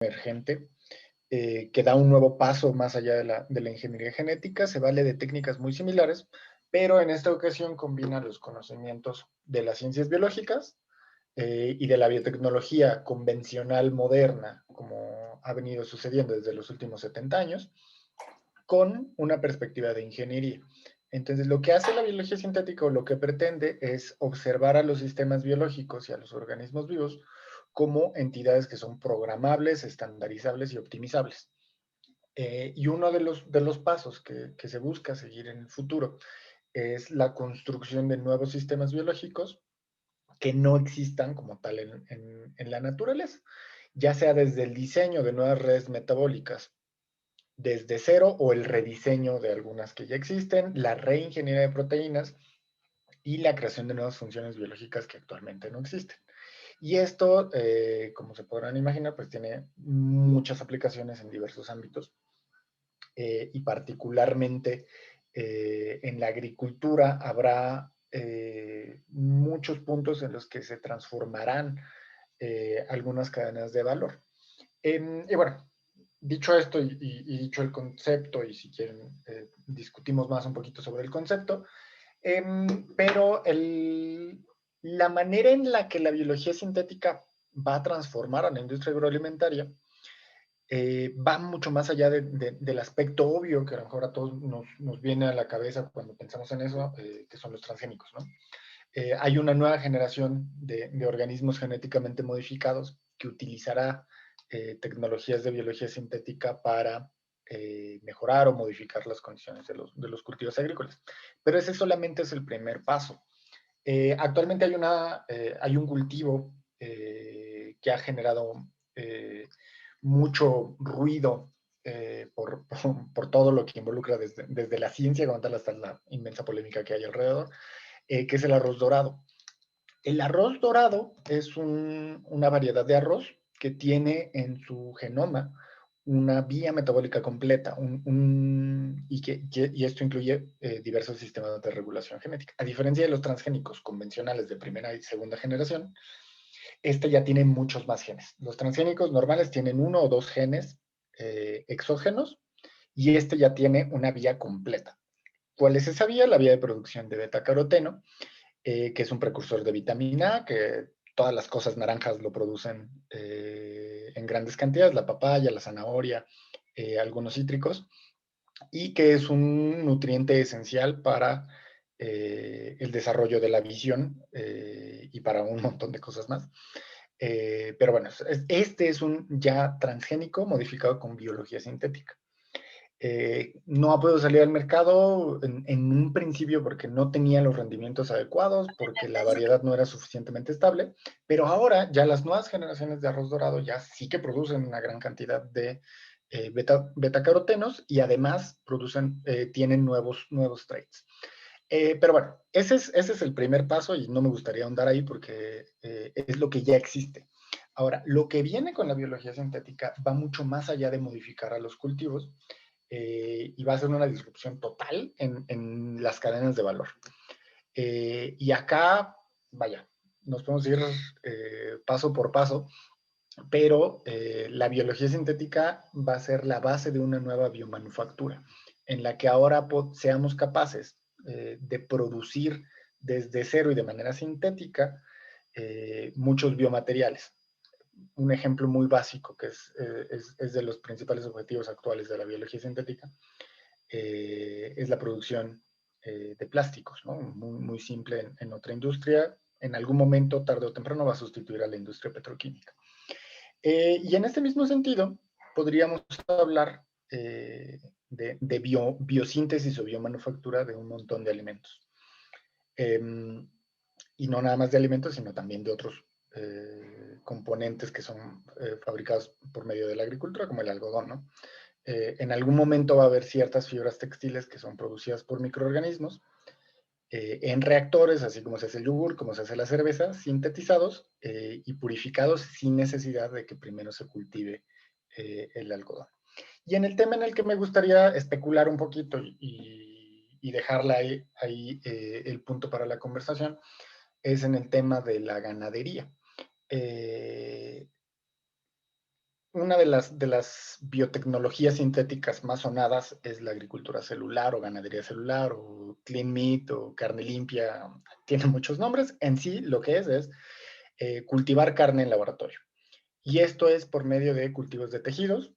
emergente que da un nuevo paso más allá de la ingeniería genética, se vale de técnicas muy similares, pero en esta ocasión combina los conocimientos de las ciencias biológicas y de la biotecnología convencional moderna, como ha venido sucediendo desde los últimos 70 años, con una perspectiva de ingeniería. Entonces, lo que hace la biología sintética o lo que pretende es observar a los sistemas biológicos y a los organismos vivos como entidades que son programables, estandarizables y optimizables. Y uno de los pasos que se busca seguir en el futuro es la construcción de nuevos sistemas biológicos que no existan como tal en la naturaleza, ya sea desde el diseño de nuevas redes metabólicas desde cero o el rediseño de algunas que ya existen, la reingeniería de proteínas y la creación de nuevas funciones biológicas que actualmente no existen. Y esto, como se podrán imaginar, pues tiene muchas aplicaciones en diversos ámbitos y particularmente en la agricultura habrá muchos puntos en los que se transformarán algunas cadenas de valor. Y bueno, dicho esto y dicho el concepto, y si quieren discutimos más un poquito sobre el concepto, pero la manera en la que la biología sintética va a transformar a la industria agroalimentaria va mucho más allá del aspecto obvio que a lo mejor a todos nos viene a la cabeza cuando pensamos en eso, que son los transgénicos, ¿no? Hay una nueva generación de organismos genéticamente modificados que utilizará tecnologías de biología sintética para mejorar o modificar las condiciones de los cultivos agrícolas. Pero ese solamente es el primer paso. Actualmente hay un cultivo que ha generado mucho ruido por todo lo que involucra desde la ciencia como tal hasta la inmensa polémica que hay alrededor, que es el arroz dorado. El arroz dorado es una variedad de arroz que tiene en su genoma una vía metabólica completa y esto incluye diversos sistemas de regulación genética. A diferencia de los transgénicos convencionales de primera y segunda generación, este ya tiene muchos más genes. Los transgénicos normales tienen uno o dos genes exógenos y este ya tiene una vía completa. ¿Cuál es esa vía? La vía de producción de beta-caroteno, que es un precursor de vitamina A, que todas las cosas naranjas lo producen en grandes cantidades, la papaya, la zanahoria, algunos cítricos, y que es un nutriente esencial para el desarrollo de la visión y para un montón de cosas más. Pero bueno, este es un ya transgénico modificado con biología sintética. No ha podido salir al mercado en un principio porque no tenía los rendimientos adecuados, porque la variedad no era suficientemente estable, pero ahora ya las nuevas generaciones de arroz dorado ya sí que producen una gran cantidad de beta-carotenos y además tienen nuevos traits. Pero bueno, ese es el primer paso y no me gustaría ahondar ahí porque es lo que ya existe. Ahora, lo que viene con la biología sintética va mucho más allá de modificar a los cultivos y va a ser una disrupción total en las cadenas de valor. Y acá, vaya, nos podemos ir paso por paso, pero la biología sintética va a ser la base de una nueva biomanufactura, en la que ahora seamos capaces de producir desde cero y de manera sintética muchos biomateriales. Un ejemplo muy básico que es de los principales objetivos actuales de la biología sintética es la producción de plásticos, ¿no? Muy simple en otra industria. En algún momento, tarde o temprano, va a sustituir a la industria petroquímica. Y en este mismo sentido, podríamos hablar de biosíntesis o biomanufactura de un montón de alimentos. Y no nada más de alimentos, sino también de otros componentes que son fabricados por medio de la agricultura, como el algodón, ¿no? En algún momento va a haber ciertas fibras textiles que son producidas por microorganismos en reactores, así como se hace el yogur, como se hace la cerveza, sintetizados y purificados sin necesidad de que primero se cultive el algodón. Y en el tema en el que me gustaría especular un poquito y dejarla ahí el punto para la conversación, es en el tema de la ganadería. una de las biotecnologías sintéticas más sonadas es la agricultura celular o ganadería celular o clean meat o carne limpia. Tiene muchos nombres. En sí, lo que es cultivar carne en laboratorio. Y esto es por medio de cultivos de tejidos,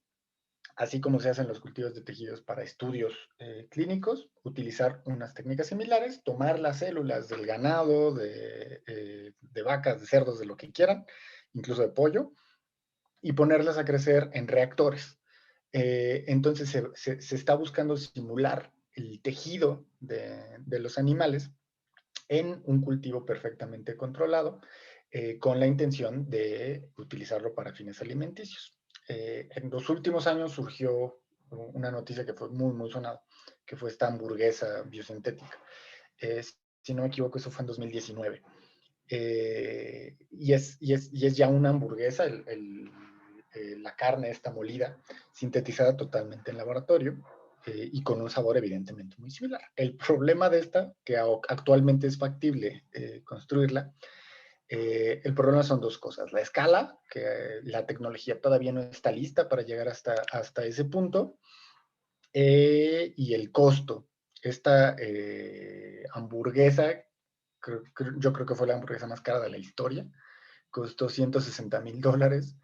así como se hacen los cultivos de tejidos para estudios clínicos, utilizar unas técnicas similares, tomar las células del ganado, de vacas, de cerdos, de lo que quieran, incluso de pollo, y ponerlas a crecer en reactores. Entonces se está buscando simular el tejido de los animales en un cultivo perfectamente controlado, con la intención de utilizarlo para fines alimenticios. En los últimos años surgió una noticia que fue muy, muy sonada, que fue esta hamburguesa biosintética. Si no me equivoco, eso fue en 2019. Y es ya una hamburguesa, la carne está molida, sintetizada totalmente en laboratorio, y con un sabor evidentemente muy similar. El problema de esta, que actualmente es factible construirla, el problema son dos cosas. La escala, que la tecnología todavía no está lista para llegar hasta ese punto, y el costo. Esta hamburguesa, yo creo que fue la hamburguesa más cara de la historia, costó $160,000.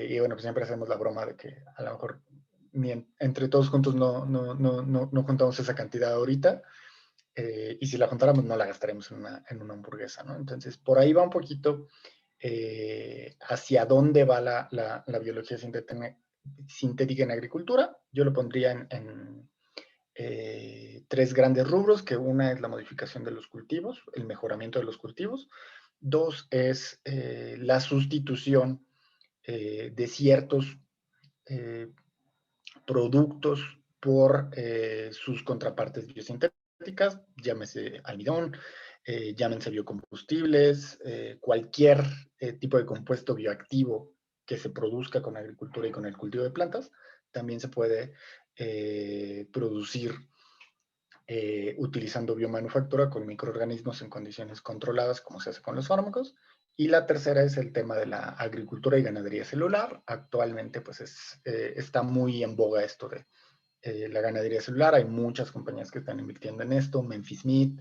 Y bueno, pues siempre hacemos la broma de que a lo mejor entre todos juntos no juntamos esa cantidad ahorita, y si la juntáramos no la gastaremos en una hamburguesa, ¿no? Entonces, por ahí va un poquito hacia dónde va la biología sintética en agricultura. Yo lo pondría en tres grandes rubros, que una es la modificación de los cultivos, el mejoramiento de los cultivos. Dos es la sustitución de ciertos eh, productos por sus contrapartes biosintéticas, llámese almidón, llámense biocombustibles, cualquier tipo de compuesto bioactivo que se produzca con agricultura y con el cultivo de plantas, también se puede producir utilizando biomanufactura con microorganismos en condiciones controladas, como se hace con los fármacos. Y la tercera es el tema de la agricultura y ganadería celular. Actualmente pues está muy en boga esto de la ganadería celular. Hay muchas compañías que están invirtiendo en esto, Memphis Meat,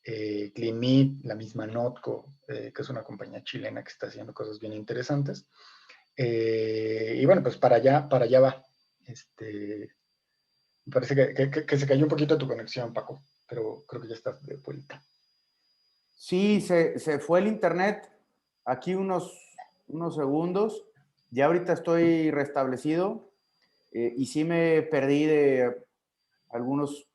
Clean Meat, la misma Notco, que es una compañía chilena que está haciendo cosas bien interesantes. Y bueno, pues para allá va. Me parece que se cayó un poquito tu conexión, Paco, pero creo que ya estás de vuelta. Sí, se fue el internet aquí unos segundos. Ya ahorita estoy restablecido, y sí me perdí de algunos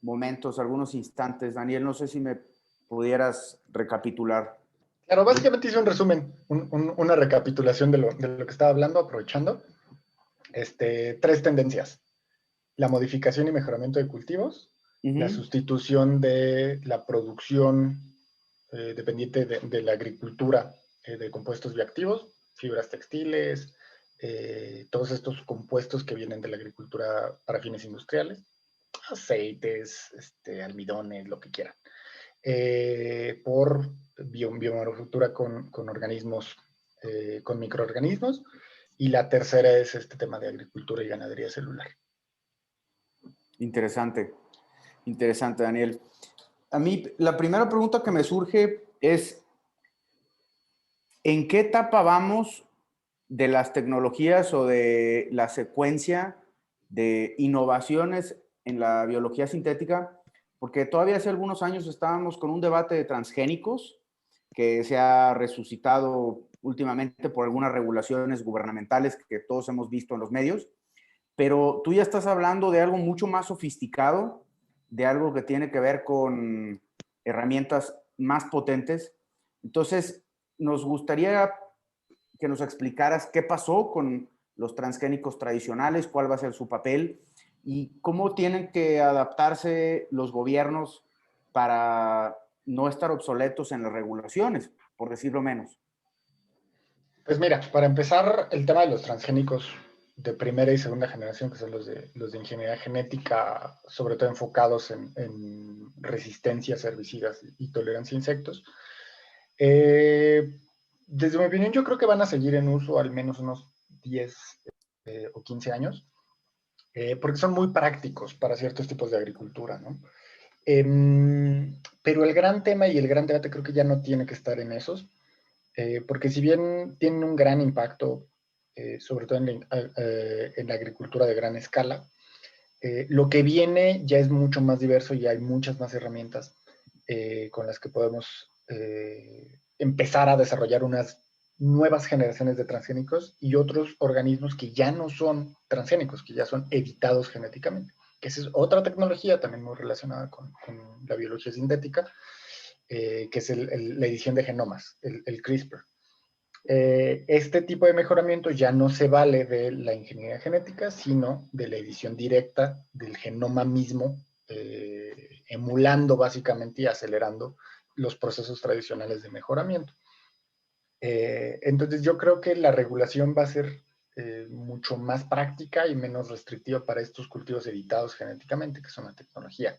momentos, algunos instantes. Daniel, no sé si me pudieras recapitular. Claro, básicamente hice un resumen, una recapitulación de lo que estaba hablando, aprovechando. Tres tendencias: la modificación y mejoramiento de cultivos, la sustitución de la producción dependiente de la agricultura de compuestos bioactivos, fibras textiles, todos estos compuestos que vienen de la agricultura para fines industriales, aceites, almidones, lo que quieran, por biomanufactura con organismos, con microorganismos. Y la tercera es este tema de agricultura y ganadería celular. Interesante, interesante, Daniel. A mí, la primera pregunta que me surge es, ¿en qué etapa vamos de las tecnologías o de la secuencia de innovaciones en la biología sintética? Porque todavía hace algunos años estábamos con un debate de transgénicos que se ha resucitado últimamente por algunas regulaciones gubernamentales que todos hemos visto en los medios, pero tú ya estás hablando de algo mucho más sofisticado, de algo que tiene que ver con herramientas más potentes. Entonces, nos gustaría que nos explicaras qué pasó con los transgénicos tradicionales, cuál va a ser su papel y cómo tienen que adaptarse los gobiernos para no estar obsoletos en las regulaciones, por decirlo menos. Pues mira, para empezar, el tema de los transgénicos de primera y segunda generación, que son los de ingeniería genética, sobre todo enfocados en resistencias herbicidas y tolerancia a insectos. Desde mi opinión, yo creo que van a seguir en uso al menos unos 10 o 15 años, porque son muy prácticos para ciertos tipos de agricultura, ¿no? Pero el gran tema y el gran debate creo que ya no tiene que estar en esos, porque si bien tienen un gran impacto, sobre todo en la agricultura de gran escala, lo que viene ya es mucho más diverso y hay muchas más herramientas con las que podemos empezar a desarrollar unas nuevas generaciones de transgénicos y otros organismos que ya no son transgénicos, que ya son editados genéticamente. Que esa es otra tecnología también muy relacionada con la biología sintética, que es la edición de genomas, el CRISPR. Este tipo de mejoramiento ya no se vale de la ingeniería genética, sino de la edición directa del genoma mismo, emulando básicamente y acelerando los procesos tradicionales de mejoramiento. Entonces yo creo que la regulación va a ser mucho más práctica y menos restrictiva para estos cultivos editados genéticamente, que son una tecnología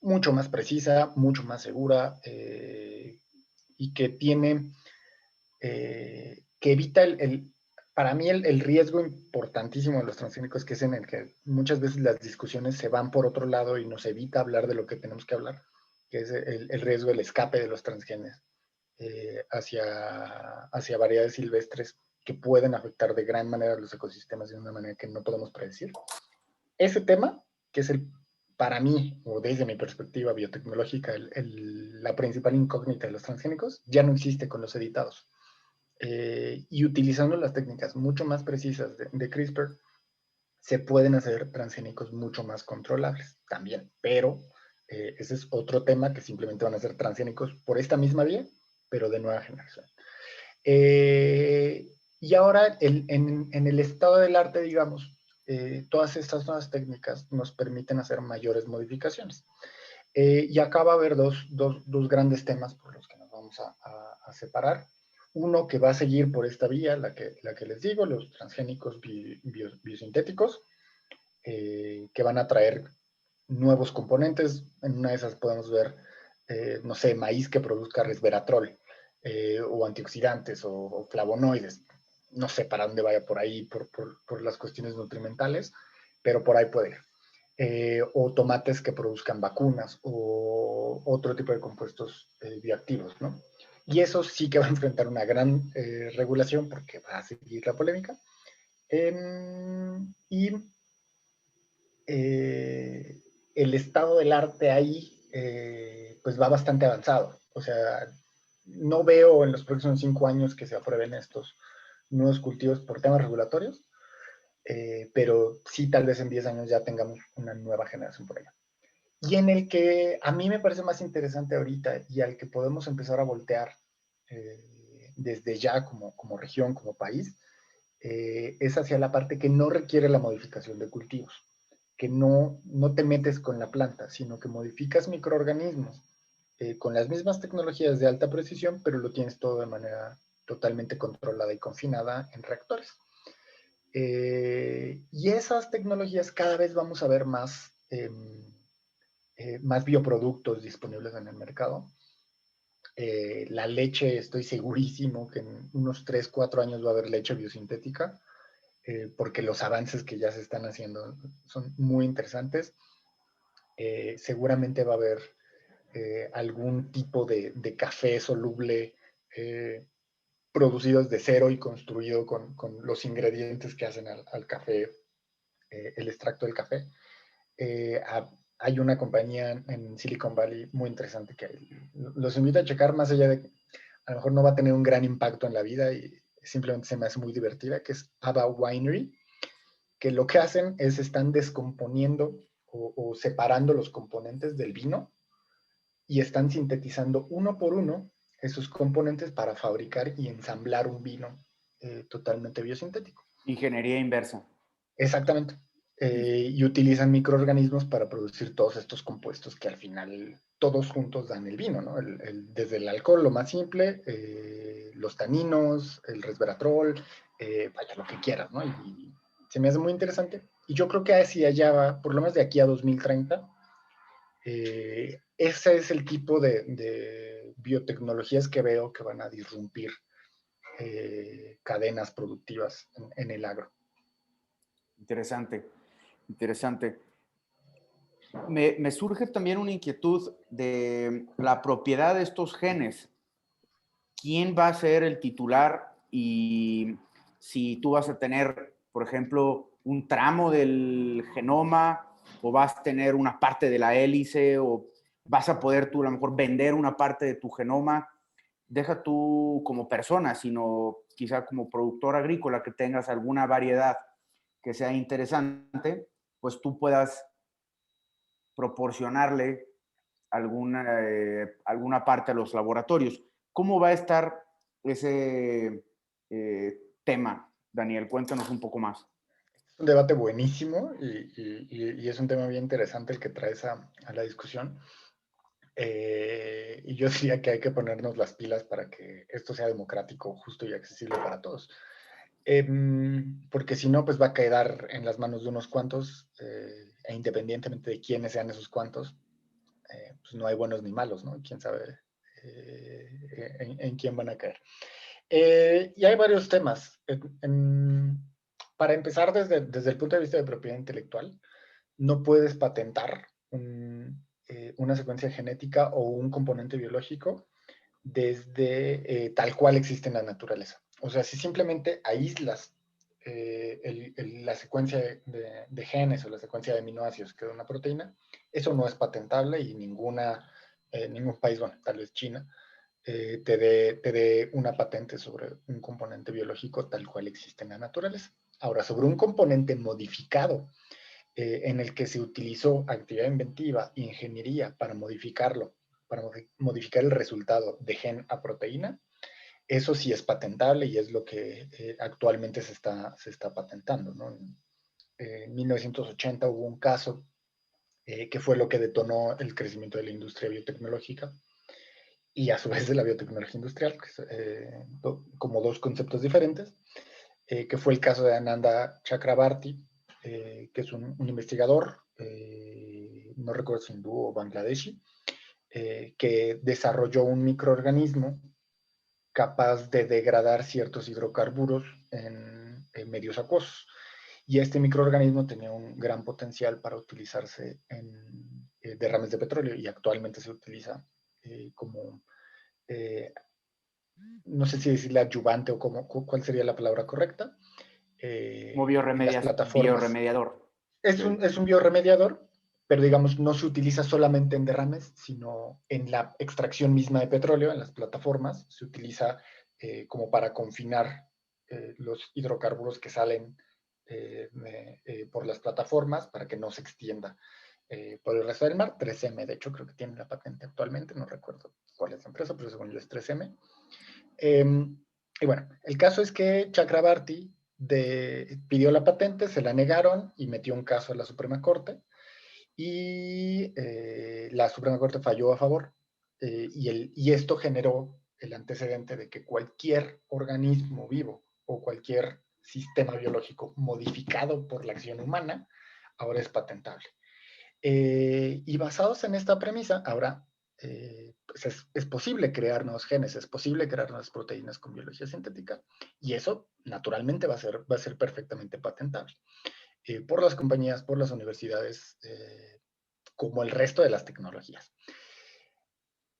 mucho más precisa, mucho más segura, y que tiene que evita para mí el riesgo importantísimo de los transgénicos, que es en el que muchas veces las discusiones se van por otro lado y nos evita hablar de lo que tenemos que hablar, que es el riesgo del escape de los transgenes hacia variedades silvestres que pueden afectar de gran manera los ecosistemas de una manera que no podemos predecir. Ese tema, que es para mí, o desde mi perspectiva biotecnológica, la principal incógnita de los transgénicos, ya no existe con los editados. Y utilizando las técnicas mucho más precisas de CRISPR, se pueden hacer transgénicos mucho más controlables también, pero ese es otro tema que simplemente van a ser transgénicos por esta misma vía, pero de nueva generación. Y ahora, en el estado del arte, digamos, todas estas nuevas técnicas nos permiten hacer mayores modificaciones. Y acá va a haber dos grandes temas por los que nos vamos a separar. Uno que va a seguir por esta vía, la que les digo, los transgénicos biosintéticos, que van a traer nuevos componentes. En una de esas podemos ver, no sé, maíz que produzca resveratrol, o antioxidantes, o flavonoides. No sé para dónde vaya por ahí, por las cuestiones nutrimentales, pero por ahí puede ir. O tomates que produzcan vacunas, o otro tipo de compuestos bioactivos, ¿no? Y eso sí que va a enfrentar una gran regulación, porque va a seguir la polémica. Y el estado del arte ahí pues va bastante avanzado. O sea, no veo en los próximos 5 años que se aprueben estos nuevos cultivos por temas regulatorios, pero sí tal vez en 10 años ya tengamos una nueva generación por allá. Y en el que a mí me parece más interesante ahorita y al que podemos empezar a voltear desde ya como región, como país, es hacia la parte que no requiere la modificación de cultivos, que no te metes con la planta, sino que modificas microorganismos con las mismas tecnologías de alta precisión, pero lo tienes todo de manera totalmente controlada y confinada en reactores. Y esas tecnologías cada vez vamos a ver más, más bioproductos disponibles en el mercado. La leche, estoy segurísimo que en unos 3, 4 años va a haber leche biosintética, porque los avances que ya se están haciendo son muy interesantes. Seguramente va a haber algún tipo de café soluble producido desde cero y construido con los ingredientes que hacen al café, el extracto del café. Hay una compañía en Silicon Valley muy interesante que los invito a checar, más allá de que a lo mejor no va a tener un gran impacto en la vida y simplemente se me hace muy divertida, que es Ava Winery, que lo que hacen es están descomponiendo o separando los componentes del vino y están sintetizando uno por uno esos componentes para fabricar y ensamblar un vino totalmente biosintético. Ingeniería inversa. Exactamente. Y utilizan microorganismos para producir todos estos compuestos que al final todos juntos dan el vino, ¿no? Desde el alcohol, lo más simple, los taninos, el resveratrol, vaya, lo que quieras, ¿no? Y se me hace muy interesante. Y yo creo que hacia allá va, por lo menos de aquí a 2030, ese es el tipo de biotecnologías que veo que van a disrumpir cadenas productivas en el agro. Interesante, interesante. Me surge también una inquietud de la propiedad de estos genes. ¿Quién va a ser el titular y si tú vas a tener, por ejemplo, un tramo del genoma o vas a tener una parte de la hélice o vas a poder tú a lo mejor vender una parte de tu genoma? Deja tú como persona, sino quizá como productor agrícola que tengas alguna variedad que sea interesante, pues tú puedas proporcionarle alguna parte a los laboratorios. ¿Cómo va a estar ese tema, Daniel? Cuéntanos un poco más. Es un debate buenísimo y es un tema bien interesante el que traes a la discusión. Y yo diría que hay que ponernos las pilas para que esto sea democrático, justo y accesible para todos. Porque si no, pues va a quedar en las manos de unos cuantos, e independientemente de quiénes sean esos cuantos, pues no hay buenos ni malos, ¿no? Quién sabe en quién van a caer. Y hay varios temas. Para empezar, desde el punto de vista de propiedad intelectual, no puedes patentar una secuencia genética o un componente biológico desde tal cual existe en la naturaleza. O sea, si simplemente aíslas la secuencia de genes o la secuencia de aminoácidos que da una proteína, eso no es patentable y ningún país, bueno, tal vez China, te dé una patente sobre un componente biológico tal cual existe en la naturaleza. Ahora, sobre un componente modificado en el que se utilizó actividad inventiva, ingeniería para modificarlo, para modificar el resultado de gen a proteína, eso sí es patentable y es lo que actualmente se está patentando, ¿no? En 1980 hubo un caso que fue lo que detonó el crecimiento de la industria biotecnológica y a su vez de la biotecnología industrial, como dos conceptos diferentes, que fue el caso de Ananda Chakrabarty, que es un investigador, no recuerdo si hindú o bangladeshi, que desarrolló un microorganismo capaz de degradar ciertos hidrocarburos en medios acuosos. Y este microorganismo tenía un gran potencial para utilizarse en derrames de petróleo y actualmente se utiliza como, no sé si decirle adyuvante o cuál sería la palabra correcta, Como en las plataformas. bioremediador. Es un bioremediador, pero digamos no se utiliza solamente en derrames, sino en la extracción misma de petróleo, en las plataformas, se utiliza como para confinar los hidrocarburos que salen por las plataformas para que no se extienda por el resto del mar. 3M, de hecho, creo que tiene la patente actualmente, no recuerdo cuál es la empresa, pero según yo es 3M. Y bueno, el caso es que Chakrabarty pidió la patente, se la negaron y metió un caso a la Suprema Corte y la Suprema Corte falló a favor y esto generó el antecedente de que cualquier organismo vivo o cualquier sistema biológico modificado por la acción humana ahora es patentable. Y basados en esta premisa, ahora pues es posible crear nuevos genes, es posible crear nuevas proteínas con biología sintética, y eso naturalmente va a ser perfectamente patentable por las compañías, por las universidades, como el resto de las tecnologías.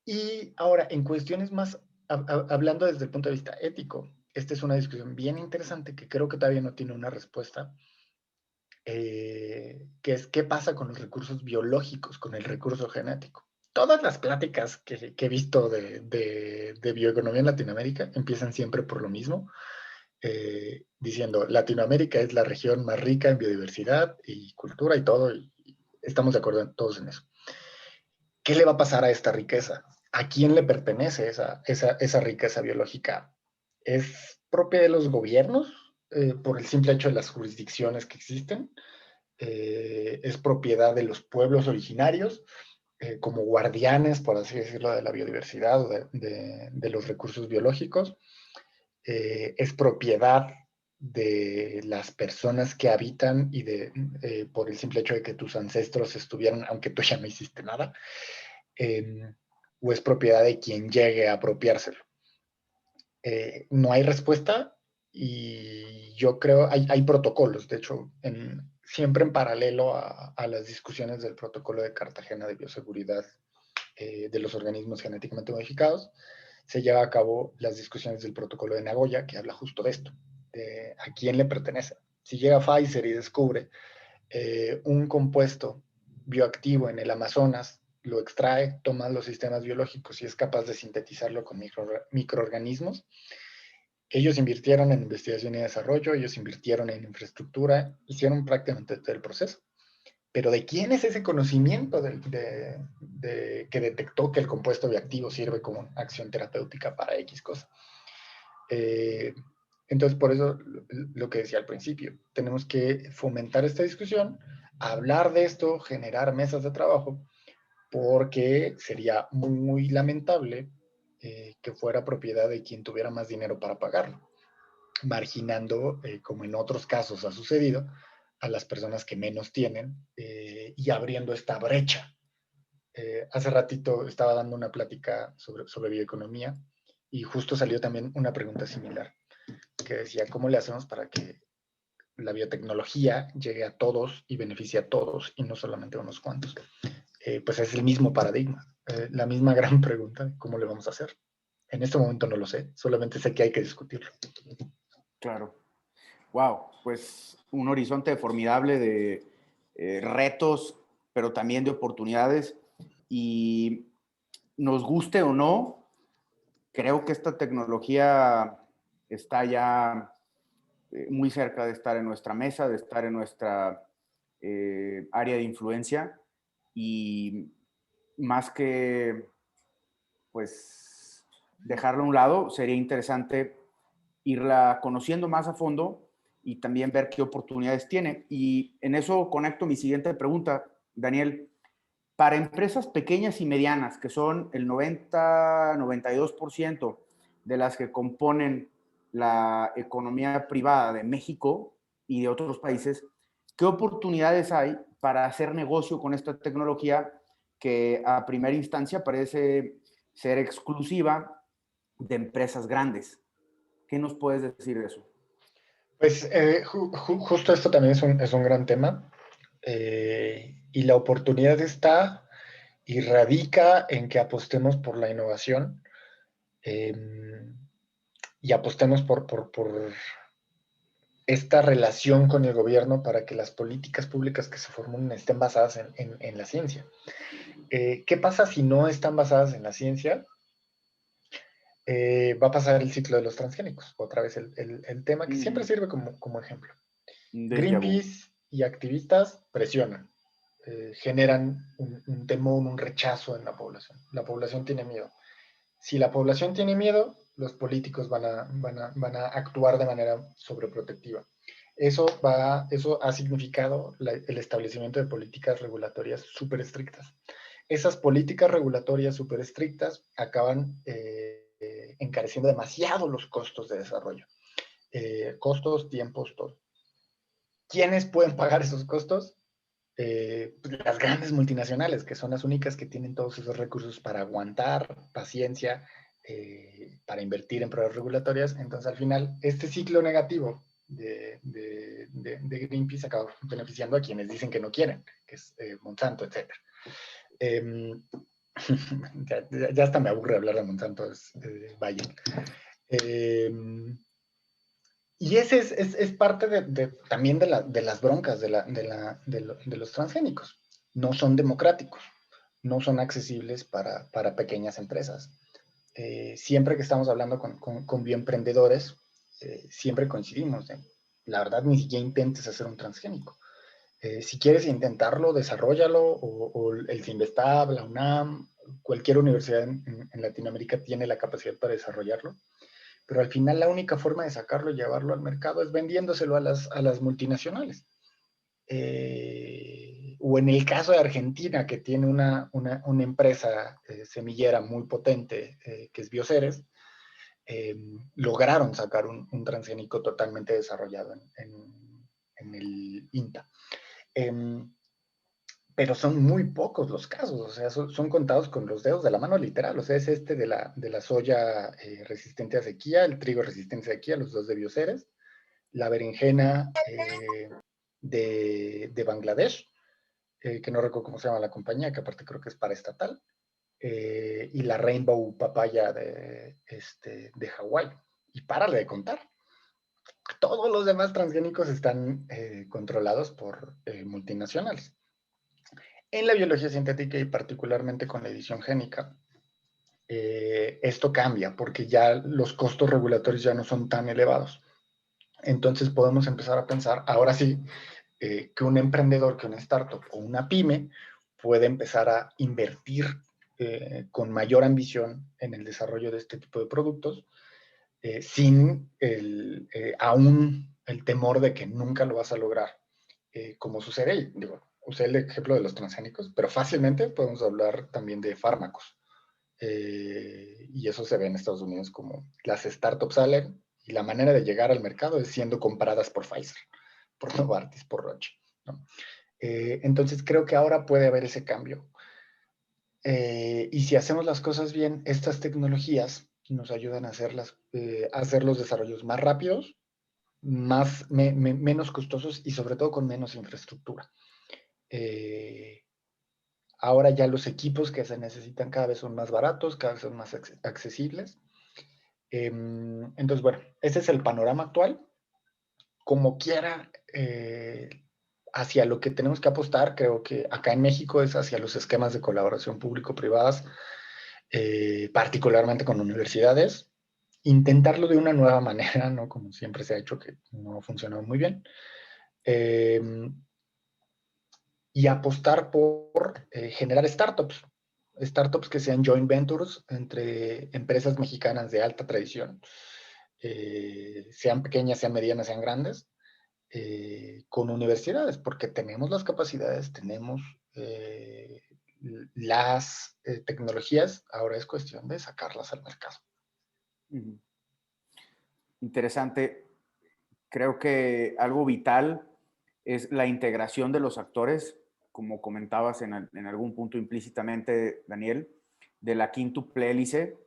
Y ahora, en cuestiones más, hablando desde el punto de vista ético, esta es una discusión bien interesante que creo que todavía no tiene una respuesta, que es qué pasa con los recursos biológicos, con el recurso genético. Todas las pláticas que he visto de bioeconomía en Latinoamérica empiezan siempre por lo mismo, diciendo Latinoamérica es la región más rica en biodiversidad y cultura y todo, y estamos de acuerdo todos en eso. ¿Qué le va a pasar a esta riqueza? ¿A quién le pertenece esa riqueza biológica? ¿Es propia de los gobiernos por el simple hecho de las jurisdicciones que existen? Es propiedad de los pueblos originarios, como guardianes, por así decirlo, de la biodiversidad o de los recursos biológicos. Es propiedad de las personas que habitan y por el simple hecho de que tus ancestros estuvieron, aunque tú ya no hiciste nada, o es propiedad de quien llegue a apropiárselo. no hay respuesta y yo creo, hay protocolos, de hecho, siempre en paralelo a las discusiones del protocolo de Cartagena de bioseguridad de los organismos genéticamente modificados, se lleva a cabo las discusiones del protocolo de Nagoya, que habla justo de esto, de a quién le pertenece. Si llega Pfizer y descubre un compuesto bioactivo en el Amazonas, lo extrae, toma los sistemas biológicos y es capaz de sintetizarlo con microorganismos, ellos invirtieron en investigación y desarrollo, ellos invirtieron en infraestructura, hicieron prácticamente todo el proceso. Pero ¿de quién es ese conocimiento que detectó que el compuesto bioactivo sirve como acción terapéutica para X cosa? Entonces, por eso lo que decía al principio, tenemos que fomentar esta discusión, hablar de esto, generar mesas de trabajo, porque sería muy, muy lamentable que fuera propiedad de quien tuviera más dinero para pagarlo, marginando, como en otros casos ha sucedido, a las personas que menos tienen y abriendo esta brecha. Hace ratito estaba dando una plática sobre bioeconomía y justo salió también una pregunta similar que decía, ¿cómo le hacemos para que la biotecnología llegue a todos y beneficie a todos y no solamente a unos cuantos? Pues es el mismo paradigma, la misma gran pregunta, ¿cómo le vamos a hacer? En este momento no lo sé, solamente sé que hay que discutirlo. Claro. Wow, pues un horizonte formidable de retos, pero también de oportunidades. Y nos guste o no, creo que esta tecnología está ya muy cerca de estar en nuestra mesa, de estar en nuestra área de influencia. Y más que, pues, dejarla a un lado, sería interesante irla conociendo más a fondo y también ver qué oportunidades tiene. Y en eso conecto mi siguiente pregunta, Daniel. Para empresas pequeñas y medianas, que son el 90-92% de las que componen la economía privada de México y de otros países, ¿qué oportunidades hay para hacer negocio con esta tecnología que a primera instancia parece ser exclusiva de empresas grandes? ¿Qué nos puedes decir de eso? Pues justo esto también es un gran tema y la oportunidad está y radica en que apostemos por la innovación eh, y apostemos por esta relación con el gobierno para que las políticas públicas que se formulen estén basadas en la ciencia. ¿Qué pasa si no están basadas en la ciencia? Va a pasar el ciclo de los transgénicos, otra vez el tema que siempre sirve como ejemplo. Déjà vu. Greenpeace y activistas presionan, generan un temor, un rechazo en la población. La población tiene miedo. Si la población tiene miedo, los políticos van a actuar de manera sobreprotectiva. Eso ha significado el establecimiento de políticas regulatorias súper estrictas. Esas políticas regulatorias súper estrictas acaban encareciendo demasiado los costos de desarrollo. Costos, tiempos, todo. ¿Quiénes pueden pagar esos costos? Las grandes multinacionales, que son las únicas que tienen todos esos recursos para aguantar, paciencia, para invertir en pruebas regulatorias. Entonces, al final, este ciclo negativo de Greenpeace acaba beneficiando a quienes dicen que no quieren, que es Monsanto, etc. Ya hasta me aburre hablar de Monsanto, es Bayer. Y ese es parte también de las broncas de los transgénicos. No son democráticos, no son accesibles para pequeñas empresas. Siempre que estamos hablando con bioemprendedores, siempre coincidimos. La verdad, ni siquiera intentes hacer un transgénico. Si quieres intentarlo, desarrollalo, o el CINVESTAB, la UNAM, cualquier universidad en Latinoamérica tiene la capacidad para desarrollarlo, pero al final la única forma de sacarlo y llevarlo al mercado es vendiéndoselo a las multinacionales. O en el caso de Argentina, que tiene una empresa semillera muy potente, que es Bioceres, lograron sacar un transgénico totalmente desarrollado en el INTA. pero son muy pocos los casos, o sea, son contados con los dedos de la mano literal, o sea, es este de la soya resistente a sequía, el trigo resistente a sequía, los dos de Bioceres, la berenjena de Bangladesh, que no recuerdo cómo se llama la compañía, que aparte creo que es paraestatal, y la Rainbow Papaya de Hawái. Y párale de contar. Todos los demás transgénicos están controlados por multinacionales. En la biología sintética y particularmente con la edición génica, esto cambia porque ya los costos regulatorios ya no son tan elevados. Entonces podemos empezar a pensar, ahora sí, que un emprendedor, que una startup o una pyme puede empezar a invertir con mayor ambición en el desarrollo de este tipo de productos, sin aún el temor de que nunca lo vas a lograr, como sucede, y digo, usé el ejemplo de los transgénicos, pero fácilmente podemos hablar también de fármacos. Y eso se ve en Estados Unidos como las startups salen y la manera de llegar al mercado es siendo compradas por Pfizer, por Novartis, por Roche, ¿no? Entonces creo que ahora puede haber ese cambio. Y si hacemos las cosas bien, estas tecnologías nos ayudan a hacer los desarrollos más rápidos, menos costosos y sobre todo con menos infraestructura. Ahora ya los equipos que se necesitan cada vez son más baratos, cada vez son más accesibles. Entonces, bueno, ese es el panorama actual. Como quiera, hacia lo que tenemos que apostar, creo que acá en México es hacia los esquemas de colaboración público-privadas, particularmente con universidades, intentarlo de una nueva manera, no como siempre se ha hecho, que no ha funcionado muy bien, y apostar por generar startups que sean joint ventures entre empresas mexicanas de alta tradición, sean pequeñas, sean medianas, sean grandes, con universidades, porque tenemos las capacidades, tenemos las tecnologías, ahora es cuestión de sacarlas al mercado. Interesante. Creo que algo vital es la integración de los actores, como comentabas en algún punto implícitamente, Daniel, de la quíntuple hélice,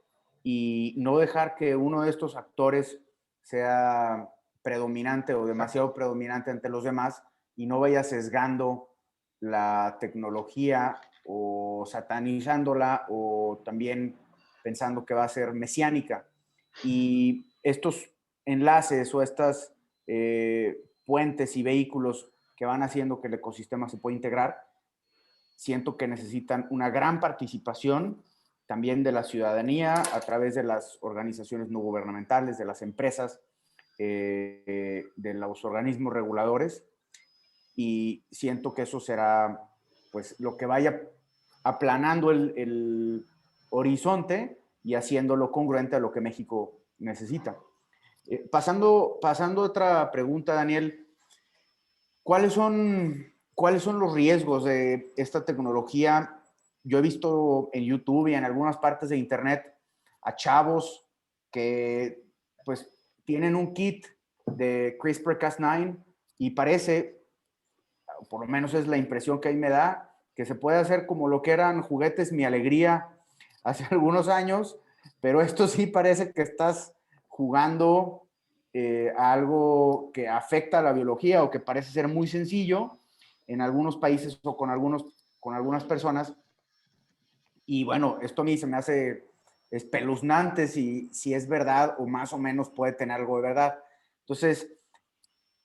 y no dejar que uno de estos actores sea predominante o demasiado predominante ante los demás y no vaya sesgando la tecnología o satanizándola o también pensando que va a ser mesiánica. Y estos enlaces o estas puentes y vehículos que van haciendo que el ecosistema se pueda integrar, siento que necesitan una gran participación también de la ciudadanía a través de las organizaciones no gubernamentales, de las empresas, de los organismos reguladores, y siento que eso será pues lo que vaya aplanando el horizonte y haciéndolo congruente a lo que México necesita. Pasando a otra pregunta, Daniel, ¿cuáles son los riesgos de esta tecnología? Yo he visto en YouTube y en algunas partes de Internet a chavos que pues tienen un kit de CRISPR-Cas9 y parece, por lo menos es la impresión que ahí me da, que se puede hacer como lo que eran juguetes Mi Alegría hace algunos años, pero esto sí parece que estás jugando a algo que afecta a la biología o que parece ser muy sencillo en algunos países o con algunas personas. Y bueno, esto a mí se me hace espeluznante si es verdad o más o menos puede tener algo de verdad. Entonces,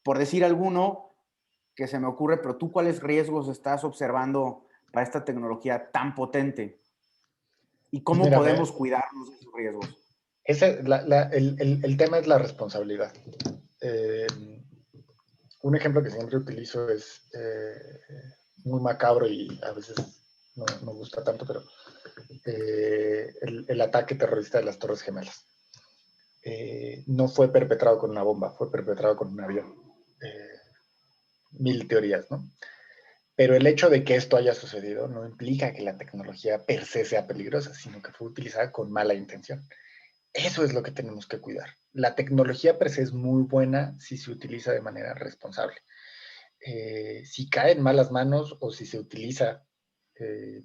por decir alguno que se me ocurre, pero tú, ¿cuáles riesgos estás observando para esta tecnología tan potente? ¿Y Pues cómo mira, podemos cuidarnos de esos riesgos? el tema es la responsabilidad. Eh, un ejemplo que siempre utilizo es muy macabro y a veces no gusta tanto, pero el ataque terrorista de las Torres Gemelas. No fue perpetrado con una bomba, fue perpetrado con un avión. Mil teorías, ¿no? Pero el hecho de que esto haya sucedido no implica que la tecnología per se sea peligrosa, sino que fue utilizada con mala intención. Eso es lo que tenemos que cuidar. La tecnología per se es muy buena si se utiliza de manera responsable. si cae en malas manos o si se utiliza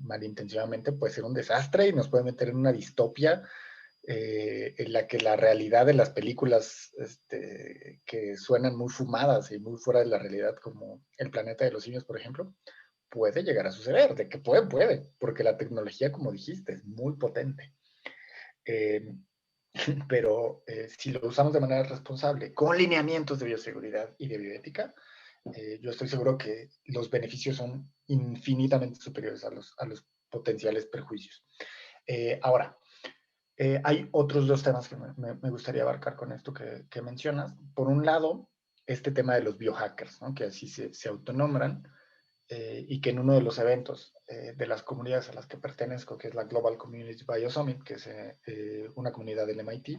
malintencionadamente, puede ser un desastre y nos puede meter en una distopia en la que la realidad de las películas que suenan muy fumadas y muy fuera de la realidad, como El planeta de los simios, por ejemplo, puede llegar a suceder, de que puede, porque la tecnología, como dijiste, es muy potente. Pero si lo usamos de manera responsable, con lineamientos de bioseguridad y de bioética, yo estoy seguro que los beneficios son infinitamente superiores a los potenciales perjuicios. Ahora, hay otros dos temas que me gustaría abarcar con esto que mencionas. Por un lado, este tema de los biohackers, ¿no? Que así se autonombran, y que en uno de los eventos de las comunidades a las que pertenezco, que es la Global Community Bio Summit, que es una comunidad del MIT,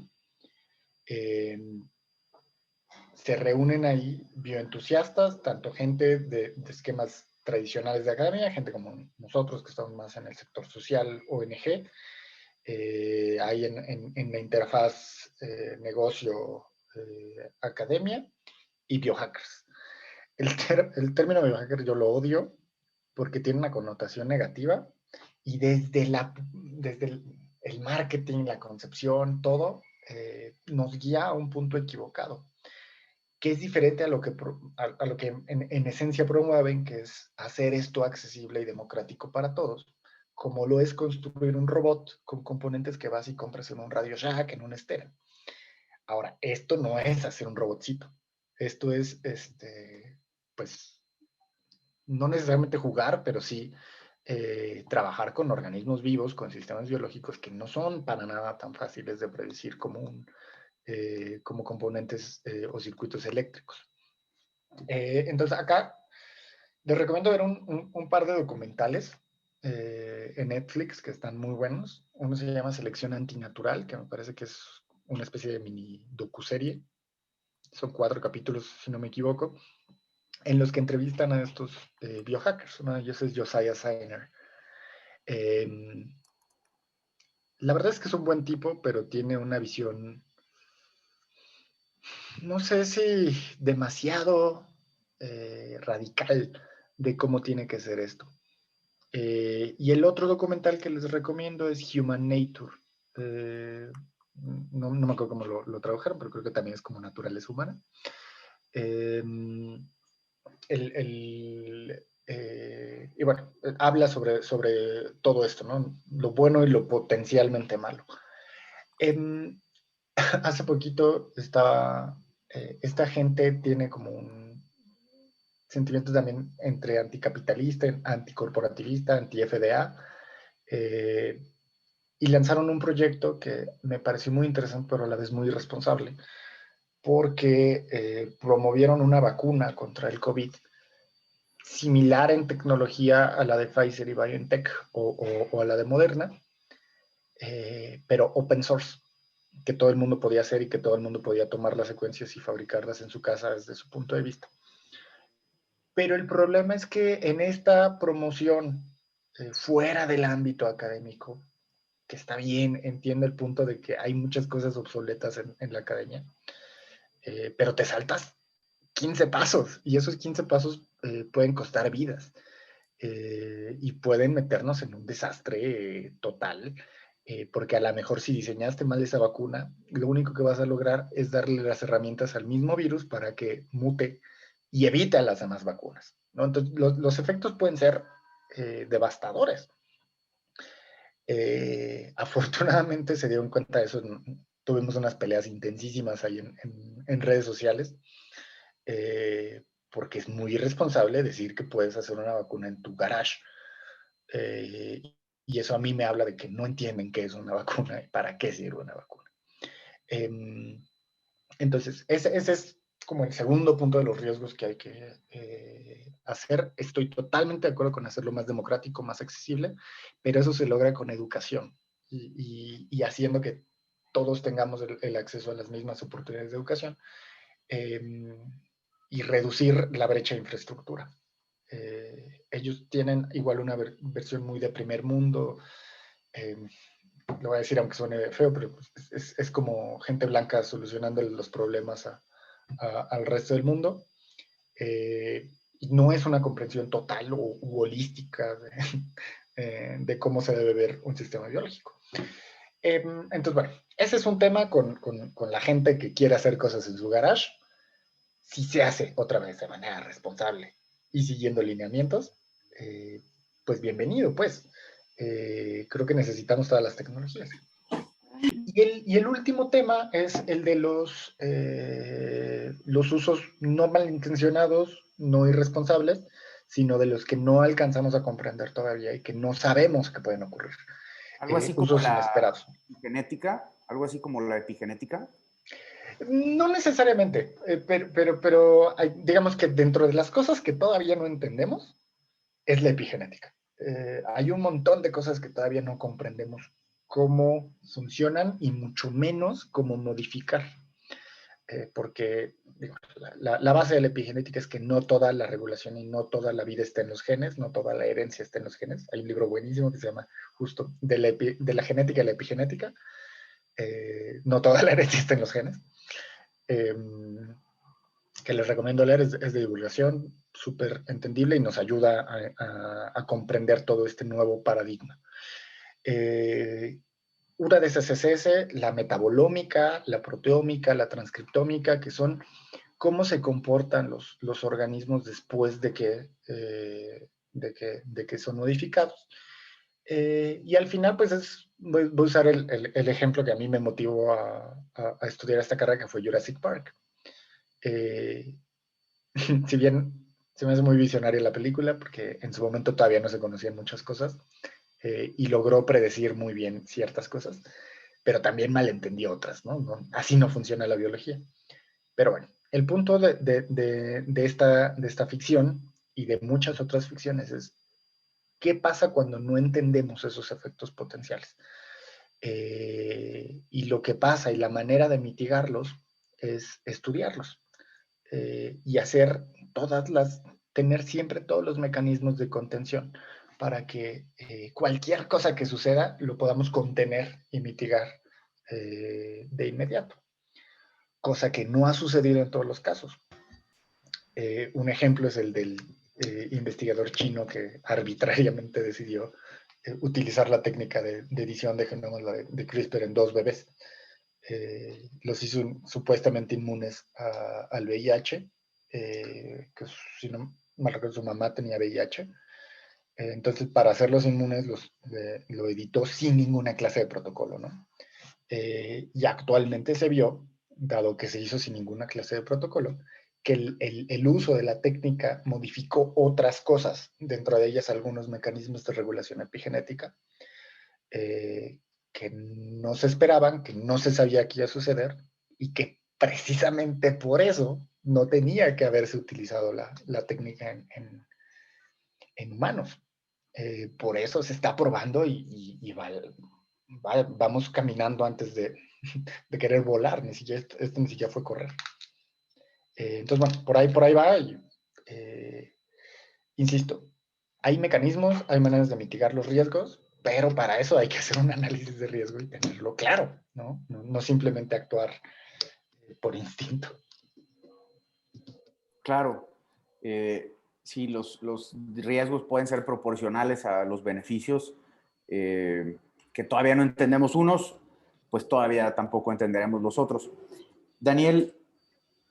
se reúnen ahí bioentusiastas, tanto gente de esquemas tradicionales de academia, gente como nosotros que estamos más en el sector social, ONG, hay en la interfaz negocio-academia, y biohackers. El término biohacker yo lo odio porque tiene una connotación negativa y desde el marketing, la concepción, todo, nos guía a un punto equivocado, que es diferente a lo que, a lo que en esencia promueven, que es hacer esto accesible y democrático para todos, como lo es construir un robot con componentes que vas y compras en un Radio Shack, en un estera. Ahora, esto no es hacer un robotcito. Esto es, pues, no necesariamente jugar, pero sí trabajar con organismos vivos, con sistemas biológicos que no son para nada tan fáciles de predecir como componentes o circuitos eléctricos. Entonces, acá les recomiendo ver un par de documentales en Netflix que están muy buenos. Uno se llama Selección Antinatural, que me parece que es una especie de mini docuserie. Son 4 capítulos, si no me equivoco, en los que entrevistan a estos biohackers. Uno de ellos es Josiah Sainer. La verdad es que es un buen tipo, pero tiene una visión, no sé si demasiado radical de cómo tiene que ser esto. Y el otro documental que les recomiendo es Human Nature. No me acuerdo cómo lo tradujeron, pero creo que también es como naturaleza humana. Y bueno, habla sobre todo esto, ¿no? Lo bueno y lo potencialmente malo. Hace poquito esta gente tiene como un sentimiento también entre anticapitalista, anticorporativista, anti-FDA, y lanzaron un proyecto que me pareció muy interesante, pero a la vez muy irresponsable, porque promovieron una vacuna contra el COVID similar en tecnología a la de Pfizer y BioNTech o a la de Moderna, pero open source, que todo el mundo podía hacer y que todo el mundo podía tomar las secuencias y fabricarlas en su casa desde su punto de vista. Pero el problema es que en esta promoción fuera del ámbito académico, que está bien, entiendo el punto de que hay muchas cosas obsoletas en la academia, pero te saltas 15 pasos y esos 15 pasos pueden costar vidas. Y pueden meternos en un desastre total, porque a lo mejor si diseñaste mal esa vacuna, lo único que vas a lograr es darle las herramientas al mismo virus para que mute y evite a las demás vacunas, ¿no? Entonces, los efectos pueden ser devastadores. Afortunadamente se dieron cuenta de eso, tuvimos unas peleas intensísimas ahí en redes sociales, porque es muy irresponsable decir que puedes hacer una vacuna en tu garage. Y eso a mí me habla de que no entienden qué es una vacuna y para qué sirve una vacuna. Entonces, ese es como el segundo punto de los riesgos que hay que hacer. Estoy totalmente de acuerdo con hacerlo más democrático, más accesible, pero eso se logra con educación y haciendo que todos tengamos el acceso a las mismas oportunidades de educación, y reducir la brecha de infraestructura. Ellos tienen igual una versión muy de primer mundo, lo voy a decir aunque suene feo, pero es como gente blanca solucionando los problemas al resto del mundo, no es una comprensión total u holística de cómo se debe ver un sistema biológico. Entonces, bueno, ese es un tema con la gente que quiere hacer cosas en su garage. Si se hace otra vez de manera responsable y siguiendo lineamientos, pues bienvenido, pues. Creo que necesitamos todas las tecnologías. Y el último tema es el de los usos no malintencionados, no irresponsables, sino de los que no alcanzamos a comprender todavía y que no sabemos que pueden ocurrir. Algo así como Usos la inesperados. epigenética, algo así como la epigenética. No necesariamente, pero digamos que dentro de las cosas que todavía no entendemos, es la epigenética. Hay un montón de cosas que todavía no comprendemos cómo funcionan y mucho menos cómo modificar. Porque digo, la base de la epigenética es que no toda la regulación y no toda la vida está en los genes, no toda la herencia está en los genes. Hay un libro buenísimo que se llama justo de la genética y la epigenética. No toda la herencia está en los genes. Que les recomiendo leer, es de divulgación, súper entendible y nos ayuda a comprender todo este nuevo paradigma. Una de esas es la metabolómica, la proteómica, la transcriptómica, que son cómo se comportan los organismos después de que son modificados. Y al final, pues voy a usar el ejemplo que a mí me motivó a estudiar esta carrera, que fue Jurassic Park. Si bien se me hace muy visionaria la película, porque en su momento todavía no se conocían muchas cosas, y logró predecir muy bien ciertas cosas, pero también malentendió otras, ¿no? Así no funciona la biología. Pero bueno, el punto de esta ficción y de muchas otras ficciones es qué pasa cuando no entendemos esos efectos potenciales. Y lo que pasa y la manera de mitigarlos es estudiarlos. Y tener siempre todos los mecanismos de contención para que cualquier cosa que suceda lo podamos contener y mitigar de inmediato, cosa que no ha sucedido en todos los casos. Un ejemplo es el del investigador chino que arbitrariamente decidió utilizar la técnica de edición de genomas de CRISPR en 2 bebés. Los hizo supuestamente inmunes al VIH, que si no mal recuerdo su mamá tenía VIH. Entonces, para hacerlos inmunes, lo editó sin ninguna clase de protocolo, ¿no? Y actualmente se vio, dado que se hizo sin ninguna clase de protocolo, que el uso de la técnica modificó otras cosas, dentro de ellas algunos mecanismos de regulación epigenética, que no se esperaban, que no se sabía que iba a suceder, y que precisamente por eso no tenía que haberse utilizado la técnica en humanos. Por eso se está probando y vamos caminando antes de querer volar, esto ni siquiera fue correr. Entonces, bueno, por ahí va. Insisto, hay mecanismos, hay maneras de mitigar los riesgos, pero para eso hay que hacer un análisis de riesgo y tenerlo claro, ¿no? No simplemente actuar por instinto. Claro, sí, los riesgos pueden ser proporcionales a los beneficios, que todavía no entendemos unos, pues todavía tampoco entenderemos los otros. Daniel,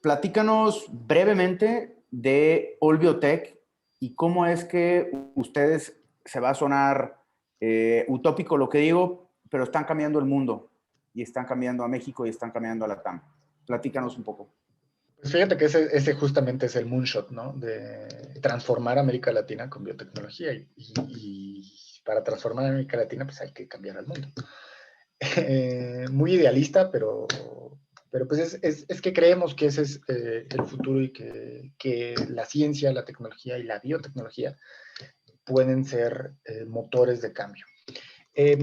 platícanos brevemente de All Biotech y cómo es que ustedes, se va a sonar utópico lo que digo, pero están cambiando el mundo y están cambiando a México y están cambiando a la TAM. Platícanos un poco. Pues fíjate que ese justamente es el moonshot, ¿no? De transformar América Latina con biotecnología y para transformar América Latina pues hay que cambiar al mundo. Muy idealista, pero pues es que creemos que ese es el futuro y que la ciencia, la tecnología y la biotecnología pueden ser motores de cambio. Te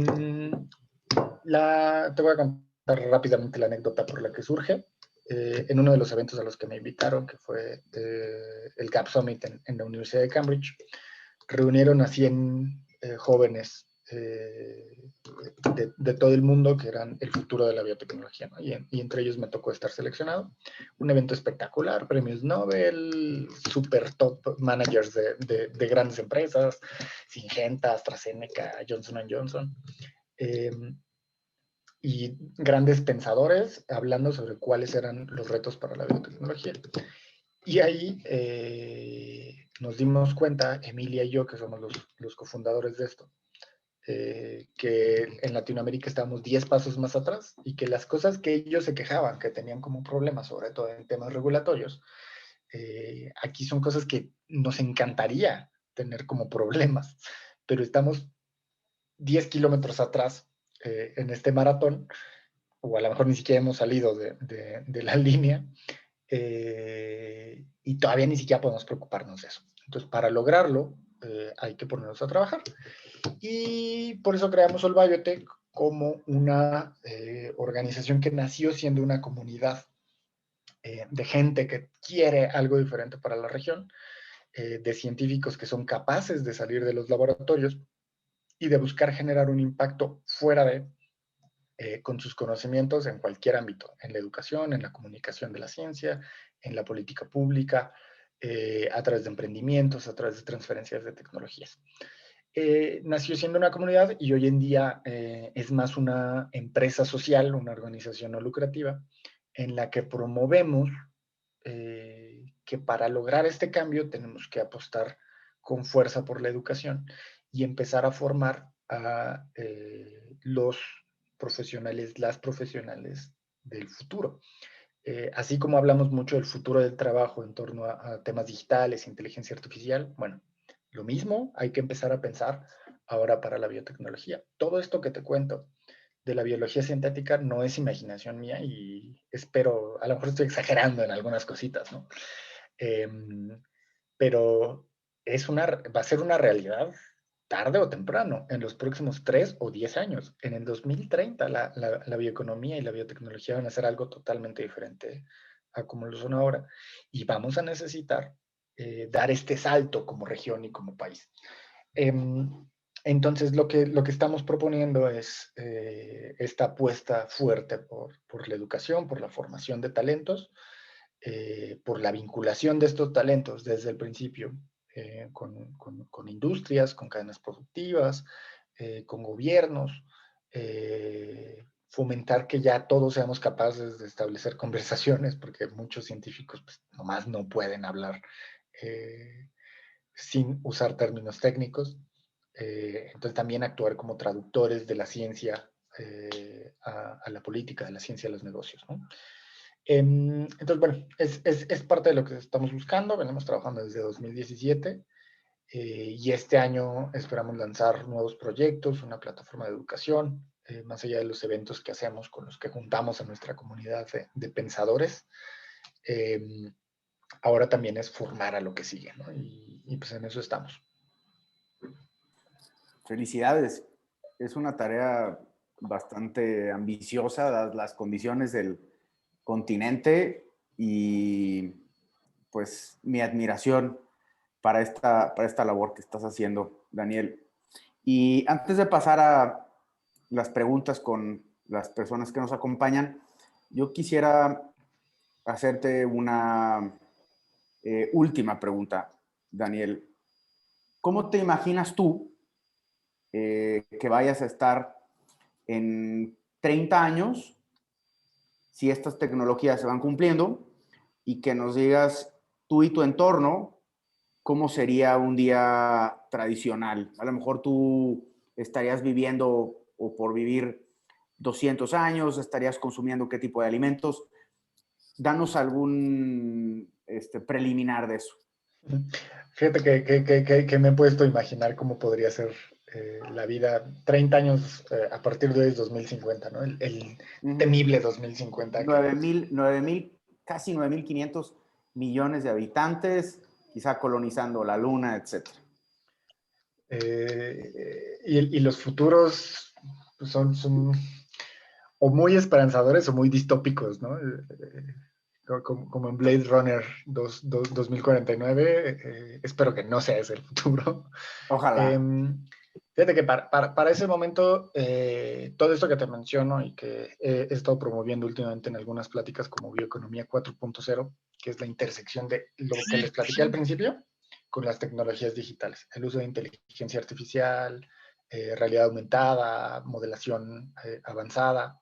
voy a contar rápidamente la anécdota por la que surge. En uno de los eventos a los que me invitaron, que fue el Gap Summit en la Universidad de Cambridge, reunieron a 100 jóvenes de todo el mundo que eran el futuro de la biotecnología, ¿no? Y entre ellos me tocó estar seleccionado. Un evento espectacular, premios Nobel, super top managers de grandes empresas, Syngenta, AstraZeneca, Johnson & Johnson, y grandes pensadores hablando sobre cuáles eran los retos para la biotecnología. Y ahí nos dimos cuenta, Emilia y yo, que somos los cofundadores de esto, que en Latinoamérica estábamos 10 pasos más atrás y que las cosas que ellos se quejaban, que tenían como problemas, sobre todo en temas regulatorios, aquí son cosas que nos encantaría tener como problemas, pero estamos 10 kilómetros atrás en este maratón, o a lo mejor ni siquiera hemos salido de la línea, y todavía ni siquiera podemos preocuparnos de eso. Entonces, para lograrlo, hay que ponernos a trabajar. Y por eso creamos All Biotech como una organización que nació siendo una comunidad de gente que quiere algo diferente para la región, de científicos que son capaces de salir de los laboratorios y de buscar generar un impacto fuera con sus conocimientos en cualquier ámbito, en la educación, en la comunicación de la ciencia, en la política pública, a través de emprendimientos, a través de transferencias de tecnologías. Nació siendo una comunidad y hoy en día es más una empresa social, una organización no lucrativa, en la que promovemos que para lograr este cambio tenemos que apostar con fuerza por la educación y empezar a formar a los profesionales, las profesionales del futuro. Así como hablamos mucho del futuro del trabajo en torno a temas digitales, inteligencia artificial, bueno, lo mismo hay que empezar a pensar ahora para la biotecnología. Todo esto que te cuento de la biología sintética no es imaginación mía y espero, a lo mejor estoy exagerando en algunas cositas, ¿no? Pero va a ser una realidad tarde o temprano, en los próximos 3 o 10 años. En el 2030 la bioeconomía y la biotecnología van a ser algo totalmente diferente a como lo son ahora. Y vamos a necesitar dar este salto como región y como país. Entonces, lo que estamos proponiendo es esta apuesta fuerte por la educación, por la formación de talentos, por la vinculación de estos talentos desde el principio con industrias, con cadenas productivas, con gobiernos, fomentar que ya todos seamos capaces de establecer conversaciones, porque muchos científicos pues, nomás no pueden hablar sin usar términos técnicos. Entonces también actuar como traductores de la ciencia a la política, de la ciencia a los negocios, ¿no? Entonces, bueno, es parte de lo que estamos buscando. Venimos trabajando desde 2017 y este año esperamos lanzar nuevos proyectos, una plataforma de educación, más allá de los eventos que hacemos con los que juntamos a nuestra comunidad de pensadores. Ahora también es formar a lo que sigue, ¿no? Y pues en eso estamos. Felicidades. Es una tarea bastante ambiciosa, dadas las condiciones del continente, y pues mi admiración para esta labor que estás haciendo, Daniel. Y antes de pasar a las preguntas con las personas que nos acompañan, yo quisiera hacerte una última pregunta, Daniel. ¿Cómo te imaginas tú que vayas a estar en 30 años si estas tecnologías se van cumpliendo, y que nos digas tú y tu entorno cómo sería un día tradicional? A lo mejor tú estarías viviendo o por vivir 200 años, estarías consumiendo qué tipo de alimentos. Danos algún preliminar de eso. Fíjate que me he puesto a imaginar cómo podría ser la vida 30 años a partir de hoy es 2050, ¿no? El temible 2050. 9,000, casi 9,500 millones de habitantes, quizá colonizando la luna, etc. Y los futuros son o muy esperanzadores o muy distópicos, ¿no? Como en Blade Runner 2049, espero que no sea ese el futuro. Ojalá. Fíjate que para ese momento, todo esto que te menciono y que he estado promoviendo últimamente en algunas pláticas como Bioeconomía 4.0, que es la intersección de lo que les platiqué al principio con las tecnologías digitales, el uso de inteligencia artificial, realidad aumentada, modelación avanzada,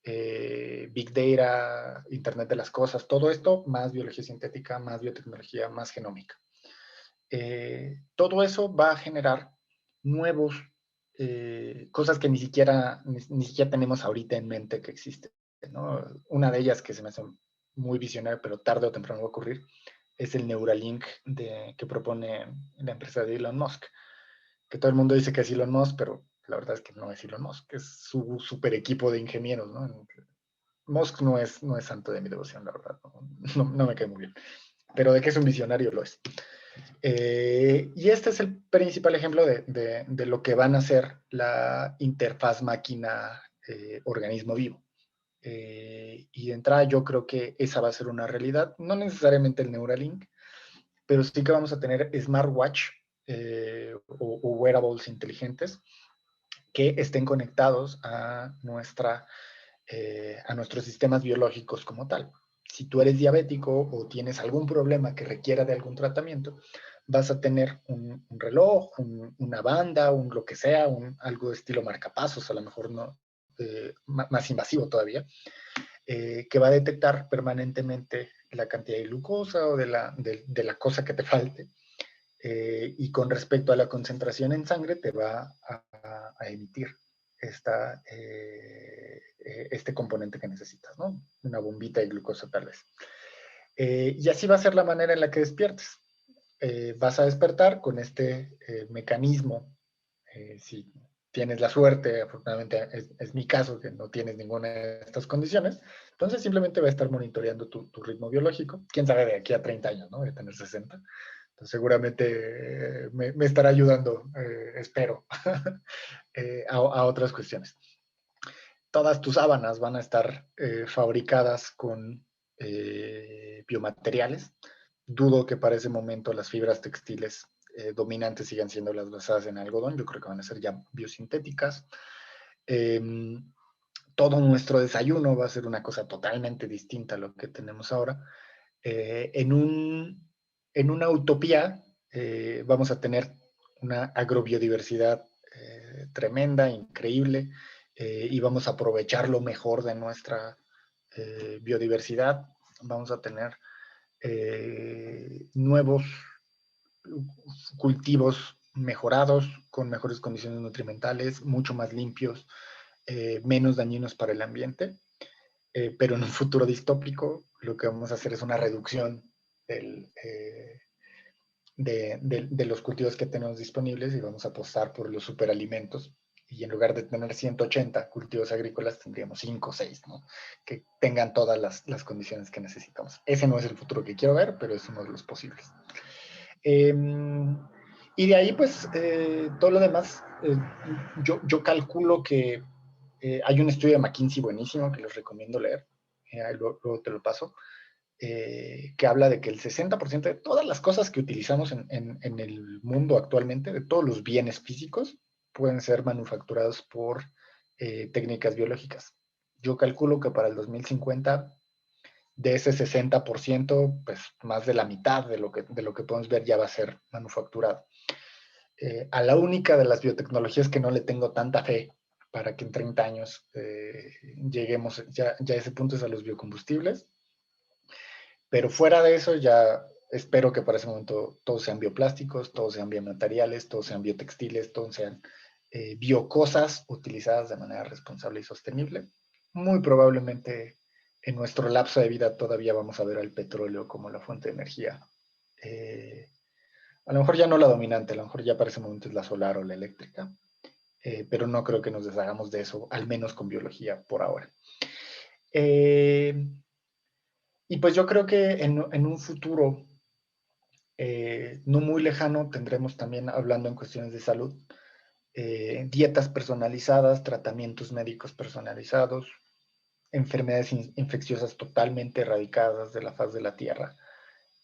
Big Data, Internet de las Cosas, todo esto más biología sintética, más biotecnología, más genómica. Todo eso va a generar nuevos cosas que ni siquiera tenemos ahorita en mente que existen, ¿no? Una de ellas que se me hace muy visionaria, pero tarde o temprano va a ocurrir, es el Neuralink que propone la empresa de Elon Musk, que todo el mundo dice que es Elon Musk, pero la verdad es que no es Elon Musk, es su super equipo de ingenieros, ¿no? Musk no es santo de mi devoción, la verdad, no me cae muy bien, pero de que es un visionario lo es. Y este es el principal ejemplo de lo que van a ser la interfaz máquina-organismo vivo. Y de entrada yo creo que esa va a ser una realidad, no necesariamente el Neuralink, pero sí que vamos a tener smartwatch o wearables inteligentes que estén conectados a nuestros sistemas biológicos como tal. Si tú eres diabético o tienes algún problema que requiera de algún tratamiento, vas a tener un reloj, una banda, lo que sea, algo de estilo marcapasos, a lo mejor no, más invasivo todavía, que va a detectar permanentemente la cantidad de glucosa o de la cosa que te falte. Y con respecto a la concentración en sangre, te va a emitir este componente que necesitas, ¿no? Una bombita de glucosa tal vez. Y así va a ser la manera en la que despiertes. Vas a despertar con este mecanismo. Si tienes la suerte, afortunadamente es mi caso, que no tienes ninguna de estas condiciones, entonces simplemente va a estar monitoreando tu ritmo biológico. Quién sabe de aquí a 30 años, ¿no? De tener 60. Entonces, seguramente me estará ayudando, espero, a otras cuestiones. Todas tus sábanas van a estar fabricadas con biomateriales. Dudo que para ese momento las fibras textiles dominantes sigan siendo las basadas en algodón. Yo creo que van a ser ya biosintéticas. Eh, Todo nuestro desayuno va a ser una cosa totalmente distinta a lo que tenemos ahora. En una utopía vamos a tener una agrobiodiversidad tremenda, increíble, y vamos a aprovechar lo mejor de nuestra biodiversidad. Vamos a tener nuevos cultivos mejorados, con mejores condiciones nutrimentales, mucho más limpios, menos dañinos para el ambiente. Pero en un futuro distópico lo que vamos a hacer es una reducción de los cultivos que tenemos disponibles y vamos a apostar por los superalimentos. Y en lugar de tener 180 cultivos agrícolas, tendríamos 5 o 6, ¿no? Que tengan todas las condiciones que necesitamos. Ese no es el futuro que quiero ver, pero es uno de los posibles. Y de ahí, pues, todo lo demás, yo calculo que hay un estudio de McKinsey buenísimo que les recomiendo leer, luego te lo paso, que habla de que el 60% de todas las cosas que utilizamos en el mundo actualmente, de todos los bienes físicos, pueden ser manufacturados por técnicas biológicas. Yo calculo que para el 2050, de ese 60%, pues más de la mitad de lo que podemos ver ya va a ser manufacturado. A la única de las biotecnologías que no le tengo tanta fe para que en 30 años lleguemos ya a ese punto es a los biocombustibles. Pero fuera de eso, ya espero que para ese momento todos sean bioplásticos, todos sean biomateriales, todos sean biotextiles, todos sean biocosas utilizadas de manera responsable y sostenible. Muy probablemente en nuestro lapso de vida todavía vamos a ver al petróleo como la fuente de energía. A lo mejor ya no la dominante, a lo mejor ya para ese momento es la solar o la eléctrica, pero no creo que nos deshagamos de eso, al menos con biología por ahora. Y pues yo creo que en un futuro no muy lejano tendremos también, hablando en cuestiones de salud, dietas personalizadas, tratamientos médicos personalizados, enfermedades infecciosas totalmente erradicadas de la faz de la Tierra.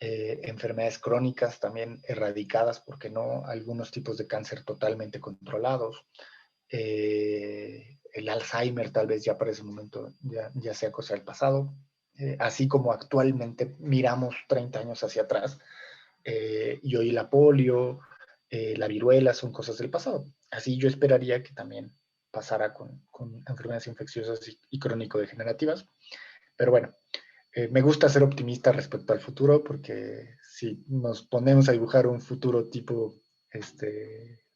enfermedades crónicas también erradicadas, porque no, algunos tipos de cáncer totalmente controlados. El Alzheimer tal vez ya para ese momento ya sea cosa del pasado. Así como actualmente miramos 30 años hacia atrás, y hoy la polio, la viruela son cosas del pasado. Así yo esperaría que también pasara con enfermedades infecciosas y crónico-degenerativas. Pero bueno, me gusta ser optimista respecto al futuro, porque si nos ponemos a dibujar un futuro tipo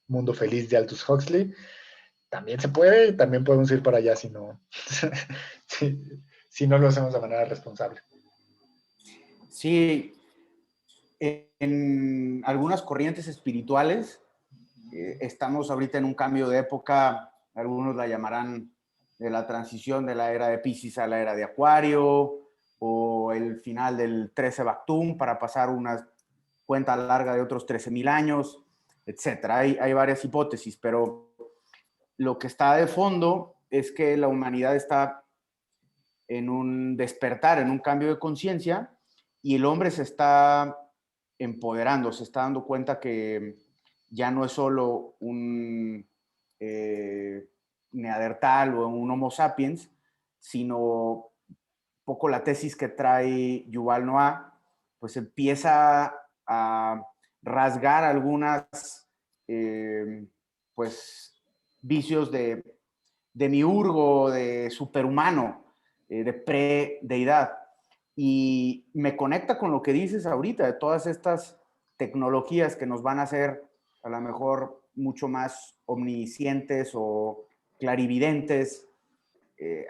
Mundo Feliz de Aldous Huxley, también se puede, también podemos ir para allá si no, si no lo hacemos de manera responsable. Sí, en algunas corrientes espirituales estamos ahorita en un cambio de época, algunos la llamarán de la transición de la era de Piscis a la era de Acuario, o el final del 13 Bactum para pasar una cuenta larga de otros 13,000 años, etcétera. Hay varias hipótesis, pero lo que está de fondo es que la humanidad está en un despertar, en un cambio de conciencia, y el hombre se está empoderando, se está dando cuenta que ya no es solo un neandertal o un homo sapiens, sino poco la tesis que trae Yuval Noah, pues empieza a rasgar algunas pues vicios de demiurgo, de superhumano, de pre-deidad. Y me conecta con lo que dices ahorita, de todas estas tecnologías que nos van a hacer a lo mejor mucho más omniscientes o clarividentes,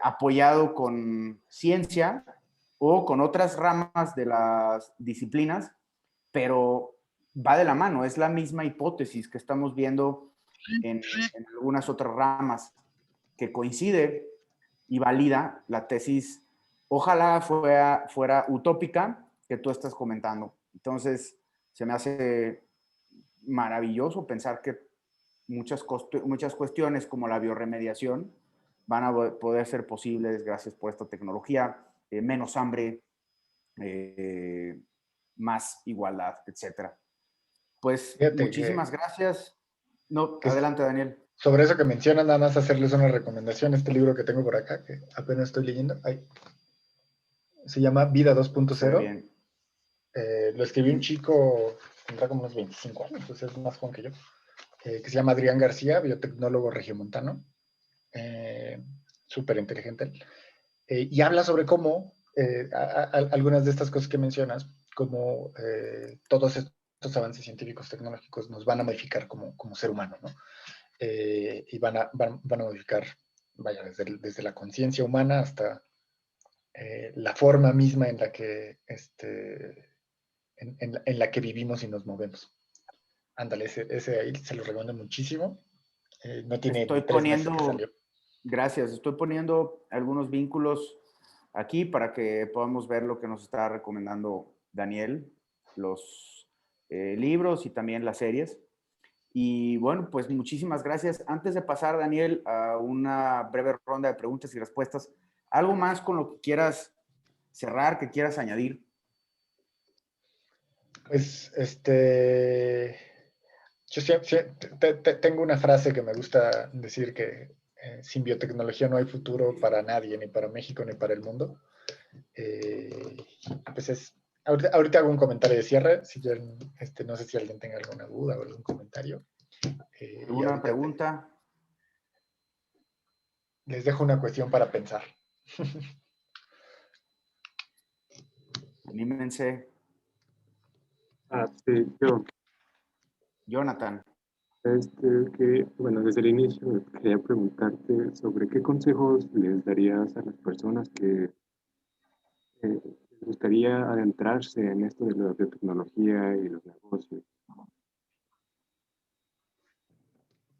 apoyado con ciencia o con otras ramas de las disciplinas, pero va de la mano, es la misma hipótesis que estamos viendo en algunas otras ramas, que coincide y valida la tesis, ojalá fuera utópica, que tú estás comentando. Entonces, se me hace maravilloso pensar que muchas cuestiones como la bioremediación van a poder ser posibles gracias por esta tecnología, menos hambre, más igualdad, etcétera. Pues Fíjate muchísimas gracias. No, que adelante, Daniel. sobre eso que mencionas, nada más hacerles una recomendación. Este libro que tengo por acá, que apenas estoy leyendo, se llama Vida Se ve 2.0. bien. Lo escribió un chico, tendrá como unos 25 años, pues es más joven que yo, que se llama Adrián García, biotecnólogo regiomontano, súper inteligente. Y habla sobre cómo algunas de estas cosas que mencionas, cómo todos estos avances científicos tecnológicos nos van a modificar como ser humano, ¿no? Y van a modificar, vaya, desde la conciencia humana hasta la forma misma en la que en la que vivimos y nos movemos. Ándale, ese ahí se lo recomiendo muchísimo. No tiene Estoy ni 3 meses que poniendo, salió. gracias, estoy poniendo algunos vínculos aquí para que podamos ver lo que nos está recomendando Daniel, los libros y también las series. Y bueno, pues muchísimas gracias. Antes de pasar, Daniel, a una breve ronda de preguntas y respuestas, ¿algo más con lo que quieras cerrar, que quieras añadir? Pues, yo tengo una frase que me gusta decir que sin biotecnología no hay futuro para nadie, ni para México, ni para el mundo. Pues ahorita hago un comentario de cierre, si ya, no sé si alguien tenga alguna duda o algún comentario. Y ¿Alguna ahorita pregunta? les dejo una cuestión para pensar. Anímense. Sí, yo, Jonathan. bueno, desde el inicio quería preguntarte sobre qué consejos les darías a las personas que les gustaría adentrarse en esto de la biotecnología y los negocios.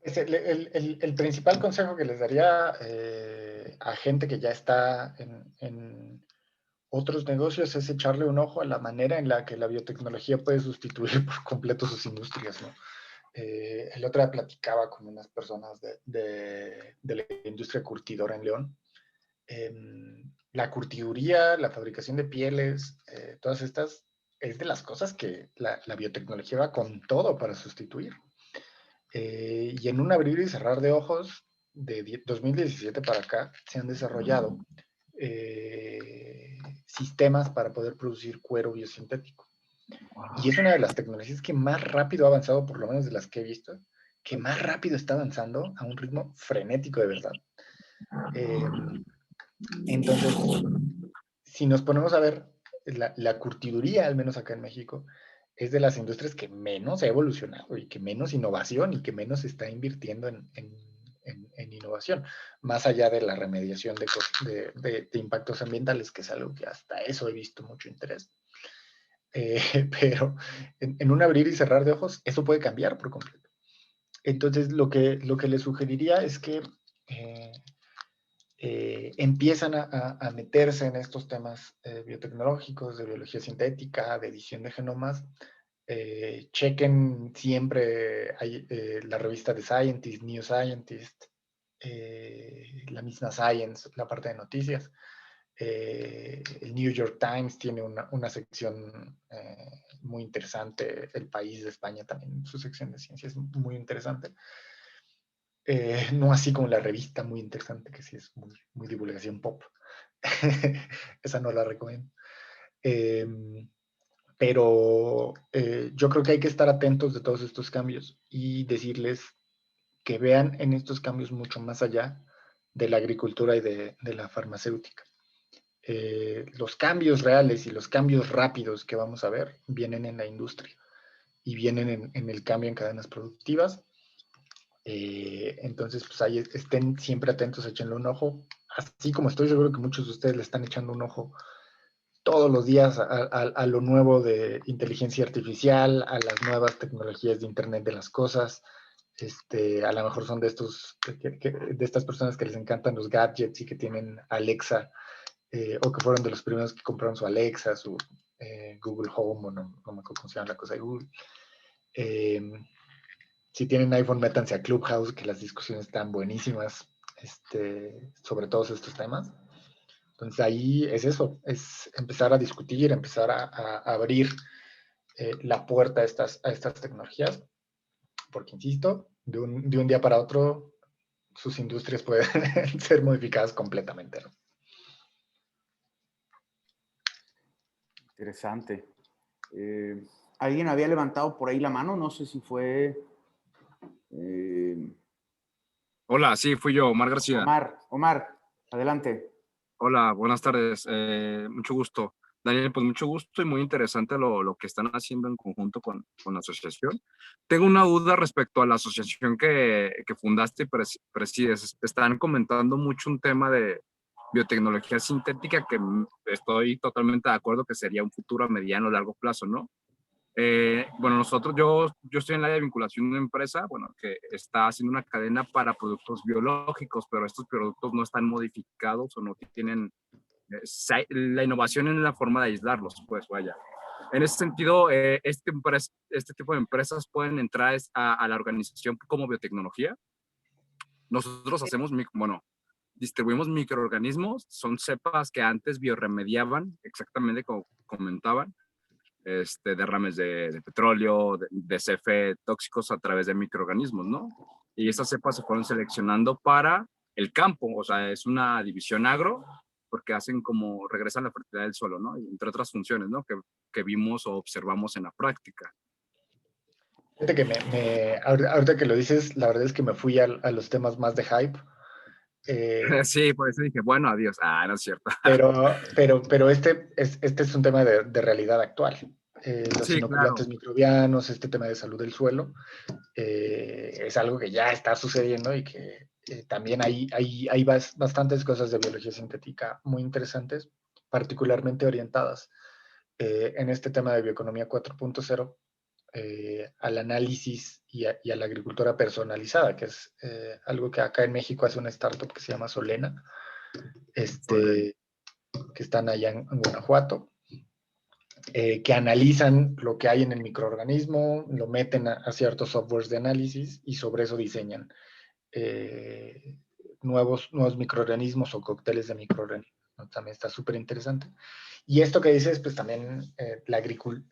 Es el principal consejo que les daría a gente que ya está en otros negocios es echarle un ojo a la manera en la que la biotecnología puede sustituir por completo sus industrias, ¿no? El otro día platicaba con unas personas de la industria curtidora en León. La curtiduría, la fabricación de pieles, todas estas es de las cosas que la biotecnología va con todo para sustituir. Y en un abrir y cerrar de ojos, de 2017 para acá, se han desarrollado sistemas para poder producir cuero biosintético. Y es una de las tecnologías que más rápido ha avanzado, por lo menos de las que he visto, que más rápido está avanzando a un ritmo frenético de verdad. Entonces, si nos ponemos a ver, la curtiduría, al menos acá en México, es de las industrias que menos ha evolucionado y que menos innovación y que menos está invirtiendo en innovación, más allá de la remediación de impactos ambientales, que es algo que hasta eso he visto mucho interés. Pero en un abrir y cerrar de ojos, eso puede cambiar por completo. Entonces, lo que le sugeriría es que empiezan a meterse en estos temas biotecnológicos, de biología sintética, de edición de genomas. Chequen siempre la revista de Scientist, New Scientist, la misma Science, la parte de noticias. El New York Times tiene una sección muy interesante. El País de España también, su sección de ciencia es muy interesante. No así como la revista, muy interesante, que sí es muy divulgación pop. Esa no la recomiendo. Pero yo creo que hay que estar atentos de todos estos cambios y decirles que vean en estos cambios mucho más allá de la agricultura y de la farmacéutica. Los cambios reales y los cambios rápidos que vamos a ver vienen en la industria y vienen en el cambio en cadenas productivas. Entonces, pues ahí estén siempre atentos, échenle un ojo. Así como estoy seguro que muchos de ustedes le están echando un ojo todos los días a lo nuevo de inteligencia artificial, a las nuevas tecnologías de Internet de las cosas. A lo mejor son de estas personas que les encantan los gadgets y que tienen Alexa, o que fueron de los primeros que compraron su Alexa, su Google Home, o no me acuerdo cómo se llama la cosa de Google. Si tienen iPhone, métanse a Clubhouse, que las discusiones están buenísimas sobre todos estos temas. Entonces ahí es eso, es empezar a discutir, empezar a abrir la puerta a estas tecnologías, porque insisto, de un día para otro sus industrias pueden ser modificadas completamente, ¿no? Interesante. ¿Alguien había levantado por ahí la mano? No sé si fue... Hola, sí, fui yo, Omar García. Omar, adelante. Hola, buenas tardes. Mucho gusto. Daniel, pues mucho gusto y muy interesante lo que están haciendo en conjunto con la asociación. Tengo una duda respecto a la asociación que fundaste y presides. Están comentando mucho un tema de biotecnología sintética que estoy totalmente de acuerdo que sería un futuro a mediano o largo plazo, ¿no? Bueno, yo estoy en el área de vinculación de una empresa, bueno, que está haciendo una cadena para productos biológicos, pero estos productos no están modificados o no tienen la innovación en la forma de aislarlos, pues vaya. En ese sentido, este tipo de empresas pueden entrar a la organización como biotecnología. Nosotros distribuimos microorganismos, son cepas que antes bioremediaban, exactamente como comentaban, derrames de petróleo, de CFE tóxicos a través de microorganismos, ¿no? Y esas cepas se fueron seleccionando para el campo, o sea, es una división agro, porque regresan la fertilidad del suelo, ¿no? Y entre otras funciones, ¿no? Que vimos o observamos en la práctica. Fíjate que ahorita que lo dices, la verdad es que me fui a los temas más de hype. Sí, por eso dije, bueno, adiós. No es cierto. Pero este es un tema de realidad actual. Los Sí, inoculantes claro. microbianos, este tema de salud del suelo, es algo que ya está sucediendo y que también hay bastantes cosas de biología sintética muy interesantes, particularmente orientadas en este tema de bioeconomía 4.0, al análisis y a la agricultura personalizada, que es algo que acá en México hace una startup que se llama Solena, que están allá en Guanajuato, que analizan lo que hay en el microorganismo, lo meten a ciertos softwares de análisis y sobre eso diseñan nuevos microorganismos o cócteles de microorganismos. ¿no? También está súper interesante. Y esto que dices, pues también la agricultura,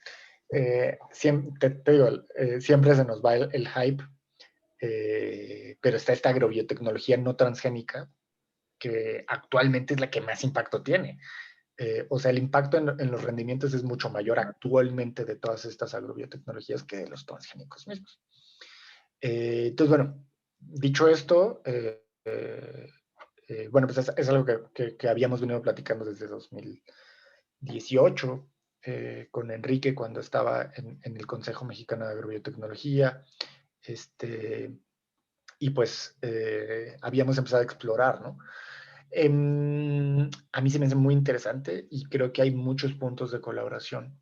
siempre, te digo, siempre se nos va el hype, pero está esta agrobiotecnología no transgénica, que actualmente es la que más impacto tiene. O sea, el impacto en los rendimientos es mucho mayor actualmente de todas estas agrobiotecnologías que de los transgénicos mismos. Entonces, bueno, dicho esto, bueno, pues es algo que habíamos venido platicando desde 2018 con Enrique cuando estaba en el Consejo Mexicano de Agrobiotecnología. Y pues habíamos empezado a explorar, ¿no? A mí se me hace muy interesante y creo que hay muchos puntos de colaboración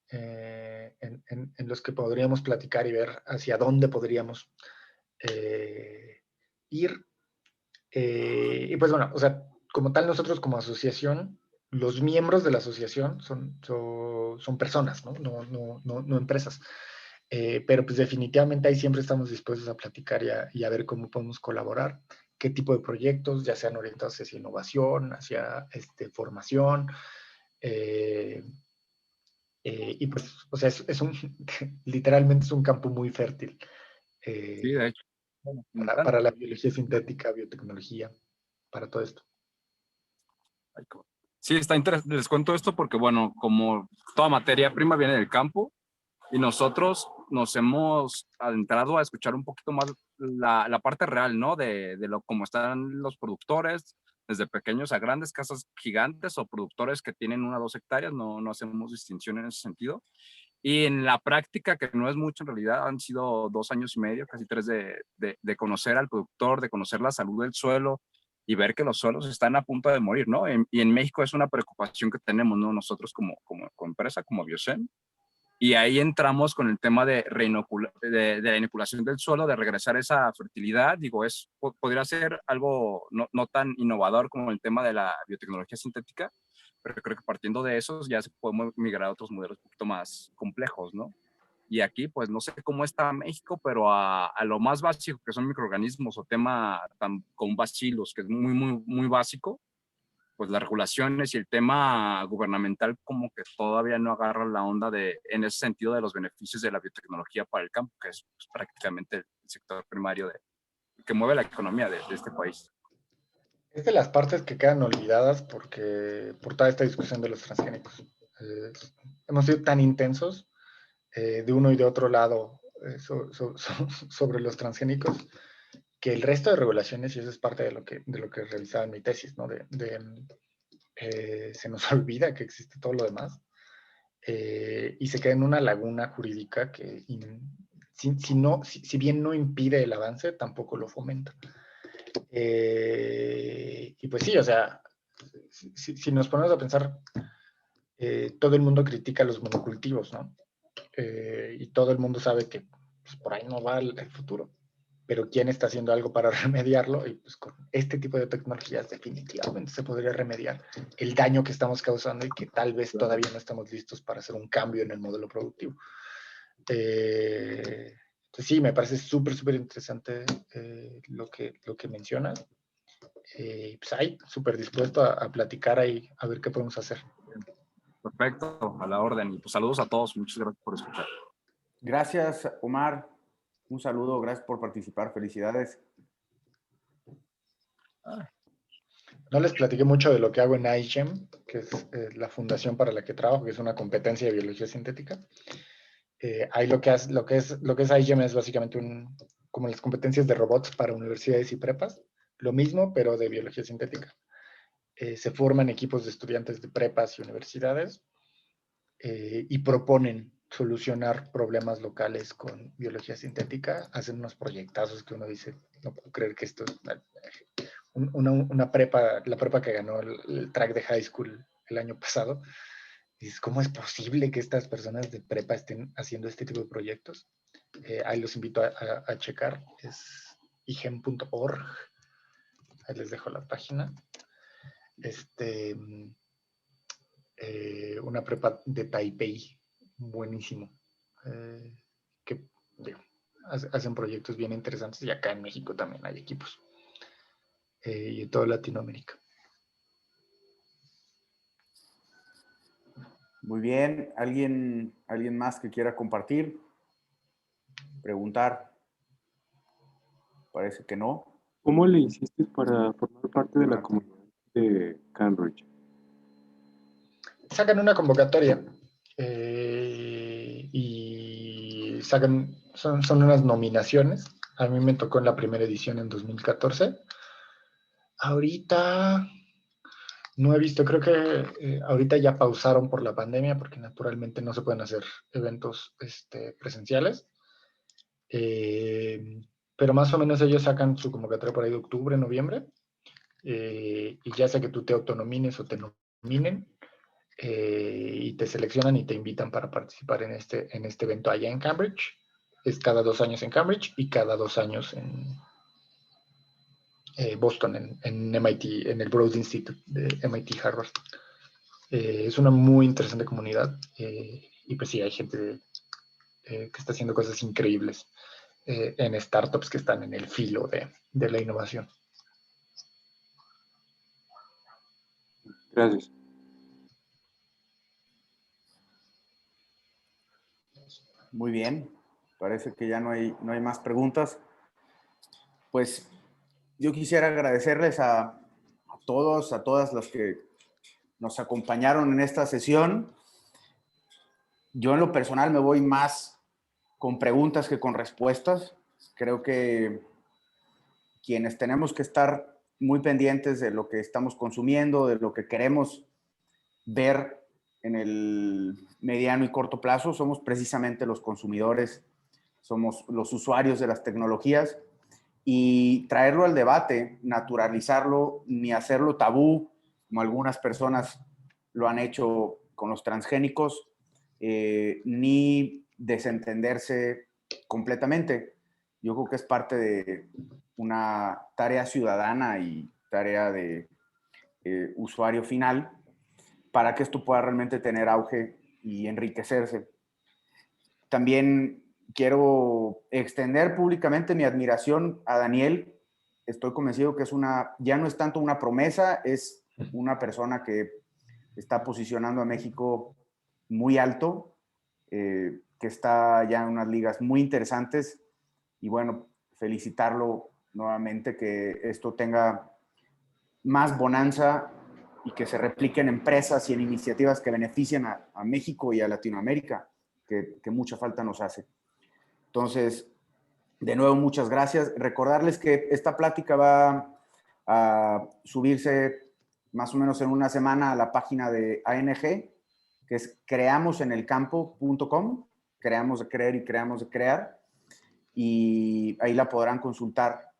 en los que podríamos platicar y ver hacia dónde podríamos ir. Y pues bueno, o sea, como tal nosotros como asociación, los miembros de la asociación son personas, ¿no? No empresas. Pero pues definitivamente ahí siempre estamos dispuestos a platicar y a ver cómo podemos colaborar, qué tipo de proyectos, ya sean orientados hacia innovación, hacia formación. Y pues, o sea, literalmente es un campo muy fértil Sí, de hecho. para la biología sintética, biotecnología, para todo esto. Sí, está interesante. Les cuento esto porque, bueno, como toda materia prima viene del campo y nosotros nos hemos adentrado a escuchar un poquito más la parte real, ¿no? De cómo están los productores, desde pequeños a grandes, casas gigantes o productores que tienen 1 o 2 hectáreas, no hacemos distinción en ese sentido. Y en la práctica, que no es mucho en realidad, han sido 2 años y medio, casi 3 de conocer al productor, de conocer la salud del suelo y ver que los suelos están a punto de morir, ¿no? Y en México es una preocupación que tenemos, ¿no? Nosotros como empresa, como Biocen. Y ahí entramos con el tema de la inoculación del suelo, de regresar esa fertilidad. Digo, podría ser algo no tan innovador como el tema de la biotecnología sintética, pero creo que partiendo de esos ya se podemos migrar a otros modelos un poquito más complejos, ¿no? Y aquí, pues no sé cómo está México, pero a lo más básico que son microorganismos o tema con bacilos, que es muy básico, pues las regulaciones y el tema gubernamental como que todavía no agarra la onda en ese sentido de los beneficios de la biotecnología para el campo, que es pues, prácticamente el sector primario que mueve la economía de este país. Es de las partes que quedan olvidadas por toda esta discusión de los transgénicos. Hemos sido tan intensos de uno y de otro lado sobre los transgénicos que el resto de regulaciones, y eso es parte de lo que realizaba en mi tesis, ¿no? Se nos olvida que existe todo lo demás y se queda en una laguna jurídica que si bien no impide el avance, tampoco lo fomenta. Y pues sí, o sea, si nos ponemos a pensar, todo el mundo critica los monocultivos, ¿no? Y todo el mundo sabe que pues, por ahí no va el futuro. Pero ¿quién está haciendo algo para remediarlo? Y pues con este tipo de tecnologías definitivamente se podría remediar el daño que estamos causando y que tal vez todavía no estamos listos para hacer un cambio en el modelo productivo. Entonces sí, me parece súper interesante lo que mencionas. Pues ahí, súper dispuesto a platicar ahí, a ver qué podemos hacer. Perfecto, a la orden. Y pues saludos a todos. Muchas gracias por escuchar. Gracias, Omar. Un saludo, gracias por participar. Felicidades. No les platiqué mucho de lo que hago en iGEM, que es la fundación para la que trabajo, que es una competencia de biología sintética. Ahí lo que es iGEM es básicamente como las competencias de robots para universidades y prepas. Lo mismo, pero de biología sintética. Se forman equipos de estudiantes de prepas y universidades y proponen solucionar problemas locales con biología sintética. Hacen unos proyectazos que uno dice, no puedo creer que esto es una prepa, la prepa que ganó el track de high school el año pasado. Dices, ¿cómo es posible que estas personas de prepa estén haciendo este tipo de proyectos? Ahí los invito a checar. Es igem.org. Ahí les dejo la página. Una prepa de Taipei, buenísimo. Que digo, hacen proyectos bien interesantes y acá en México también hay equipos. Y en toda Latinoamérica. Muy bien. ¿Alguien más que quiera compartir? ¿Preguntar? Parece que no. ¿Cómo le hiciste para formar parte de la Marta. comunidad de Cambridge? Sacan una convocatoria y son unas nominaciones. A mí me tocó en la primera edición en 2014. Ahorita no he visto, creo que ahorita ya pausaron por la pandemia porque naturalmente no se pueden hacer eventos presenciales. Pero más o menos ellos sacan su convocatoria por ahí de octubre, noviembre. Y ya sea que tú te autonomines o te nominen, y te seleccionan y te invitan para participar en este evento allá en Cambridge. Es cada 2 años en Cambridge y cada 2 años en Boston, en MIT, en el Broad Institute de MIT Harvard. Es una muy interesante comunidad, y pues sí, hay gente que está haciendo cosas increíbles en startups que están en el filo de la innovación. Gracias. Muy bien. Parece que ya no hay más preguntas. Pues yo quisiera agradecerles a todos, a todas las que nos acompañaron en esta sesión. Yo en lo personal me voy más con preguntas que con respuestas. Creo que quienes tenemos que estar muy pendientes de lo que estamos consumiendo, de lo que queremos ver en el mediano y corto plazo, somos precisamente los consumidores, somos los usuarios de las tecnologías, y traerlo al debate, naturalizarlo, ni hacerlo tabú, como algunas personas lo han hecho con los transgénicos, ni desentenderse completamente. Yo creo que es parte de una tarea ciudadana y tarea de usuario final para que esto pueda realmente tener auge y enriquecerse. También quiero extender públicamente mi admiración a Daniel. Estoy convencido que ya no es tanto una promesa, es una persona que está posicionando a México muy alto, que está ya en unas ligas muy interesantes, y bueno, felicitarlo nuevamente, que esto tenga más bonanza y que se repliquen empresas y en iniciativas que beneficien a México y a Latinoamérica, que mucha falta nos hace. Entonces, de nuevo, muchas gracias. Recordarles que esta plática va a subirse más o menos en una semana a la página de ANG, que es creamosenelcampo.com, creamos de creer y creamos de crear, y ahí la podrán consultar.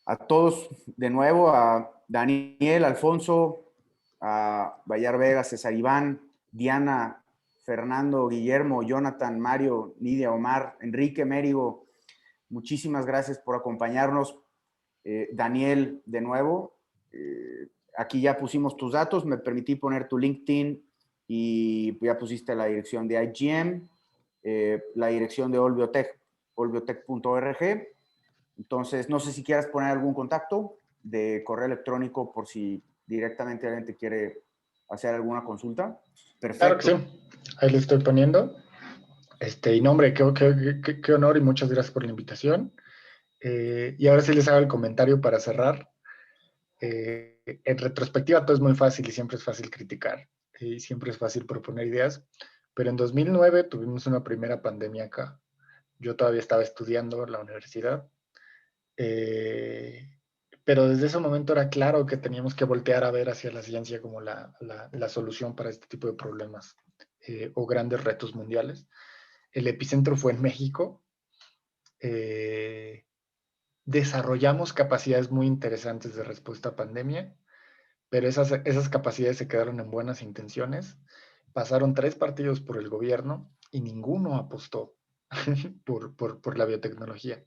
A todos, de nuevo, a Daniel, Alfonso, a Bayar Vega, César Iván, Diana, Fernando, Guillermo, Jonathan, Mario, Nidia, Omar, Enrique, Mérigo, muchísimas gracias por acompañarnos. Daniel, de nuevo, aquí ya pusimos tus datos, me permití poner tu LinkedIn y ya pusiste la dirección de IGM, la dirección de Olbiotech, olbiotech.org. Entonces, no sé si quieras poner algún contacto de correo electrónico por si directamente alguien te quiere hacer alguna consulta. Perfecto. Claro que sí, ahí le estoy poniendo. Y no, hombre, qué honor y muchas gracias por la invitación. Y ahora sí les hago el comentario para cerrar. En retrospectiva todo es muy fácil y siempre es fácil criticar, y siempre es fácil proponer ideas, pero en 2009 tuvimos una primera pandemia acá. Yo todavía estaba estudiando en la universidad, pero desde ese momento era claro que teníamos que voltear a ver hacia la ciencia como la solución para este tipo de problemas, o grandes retos mundiales. El epicentro fue en México. Desarrollamos capacidades muy interesantes de respuesta a pandemia, pero esas capacidades se quedaron en buenas intenciones. Pasaron 3 partidos por el gobierno y ninguno apostó por la biotecnología.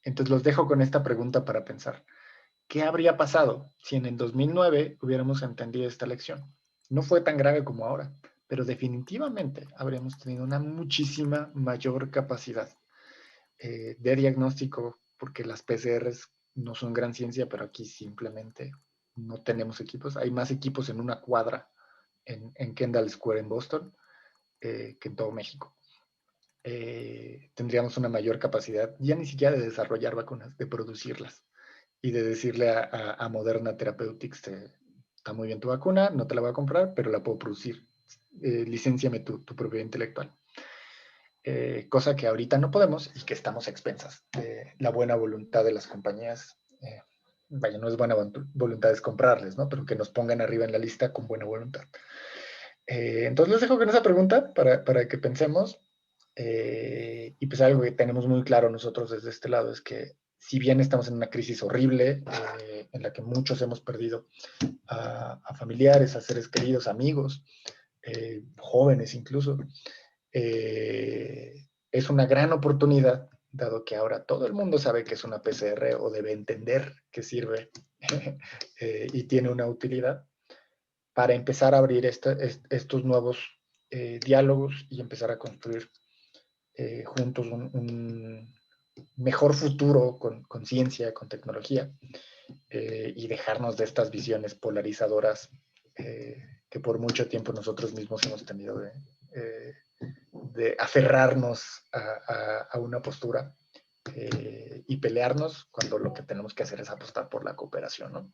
Entonces los dejo con esta pregunta para pensar. ¿Qué habría pasado si en el 2009 hubiéramos entendido esta lección? No fue tan grave como ahora, pero definitivamente habríamos tenido una muchísima mayor capacidad de diagnóstico, porque las PCRs no son gran ciencia, pero aquí simplemente no tenemos equipos. Hay más equipos en una cuadra en Kendall Square en Boston que en todo México. Tendríamos una mayor capacidad, ya ni siquiera de desarrollar vacunas, de producirlas y de decirle a Moderna Therapeutics, está muy bien tu vacuna, no te la voy a comprar, pero la puedo producir. Licénciame tu propiedad intelectual. Cosa que ahorita no podemos y que estamos a expensas de la buena voluntad de las compañías. Vaya, no es buena voluntad es comprarles, ¿no? Pero que nos pongan arriba en la lista con buena voluntad. Entonces les dejo con esa pregunta para que pensemos. Y pues algo que tenemos muy claro nosotros desde este lado es que si bien estamos en una crisis horrible, en la que muchos hemos perdido a familiares, a seres queridos, amigos, jóvenes incluso, es una gran oportunidad, dado que ahora todo el mundo sabe que es una PCR o debe entender que sirve y tiene una utilidad, para empezar a abrir estos nuevos diálogos y empezar a construir juntos un mejor futuro con ciencia, con tecnología, y dejarnos de estas visiones polarizadoras que por mucho tiempo nosotros mismos hemos tenido de aferrarnos a una postura y pelearnos cuando lo que tenemos que hacer es apostar por la cooperación, ¿no?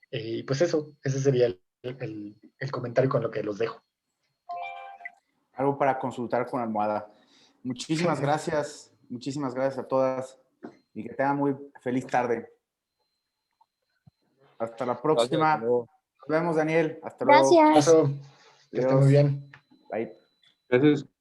Y pues eso, ese sería el comentario con lo que los dejo. Algo para consultar con Almohada. Muchísimas gracias a todas y que tengan muy feliz tarde. Hasta la próxima. Gracias, Nos vemos, Daniel. Hasta luego. Gracias. Paso, que esté muy bien. Bye. Gracias.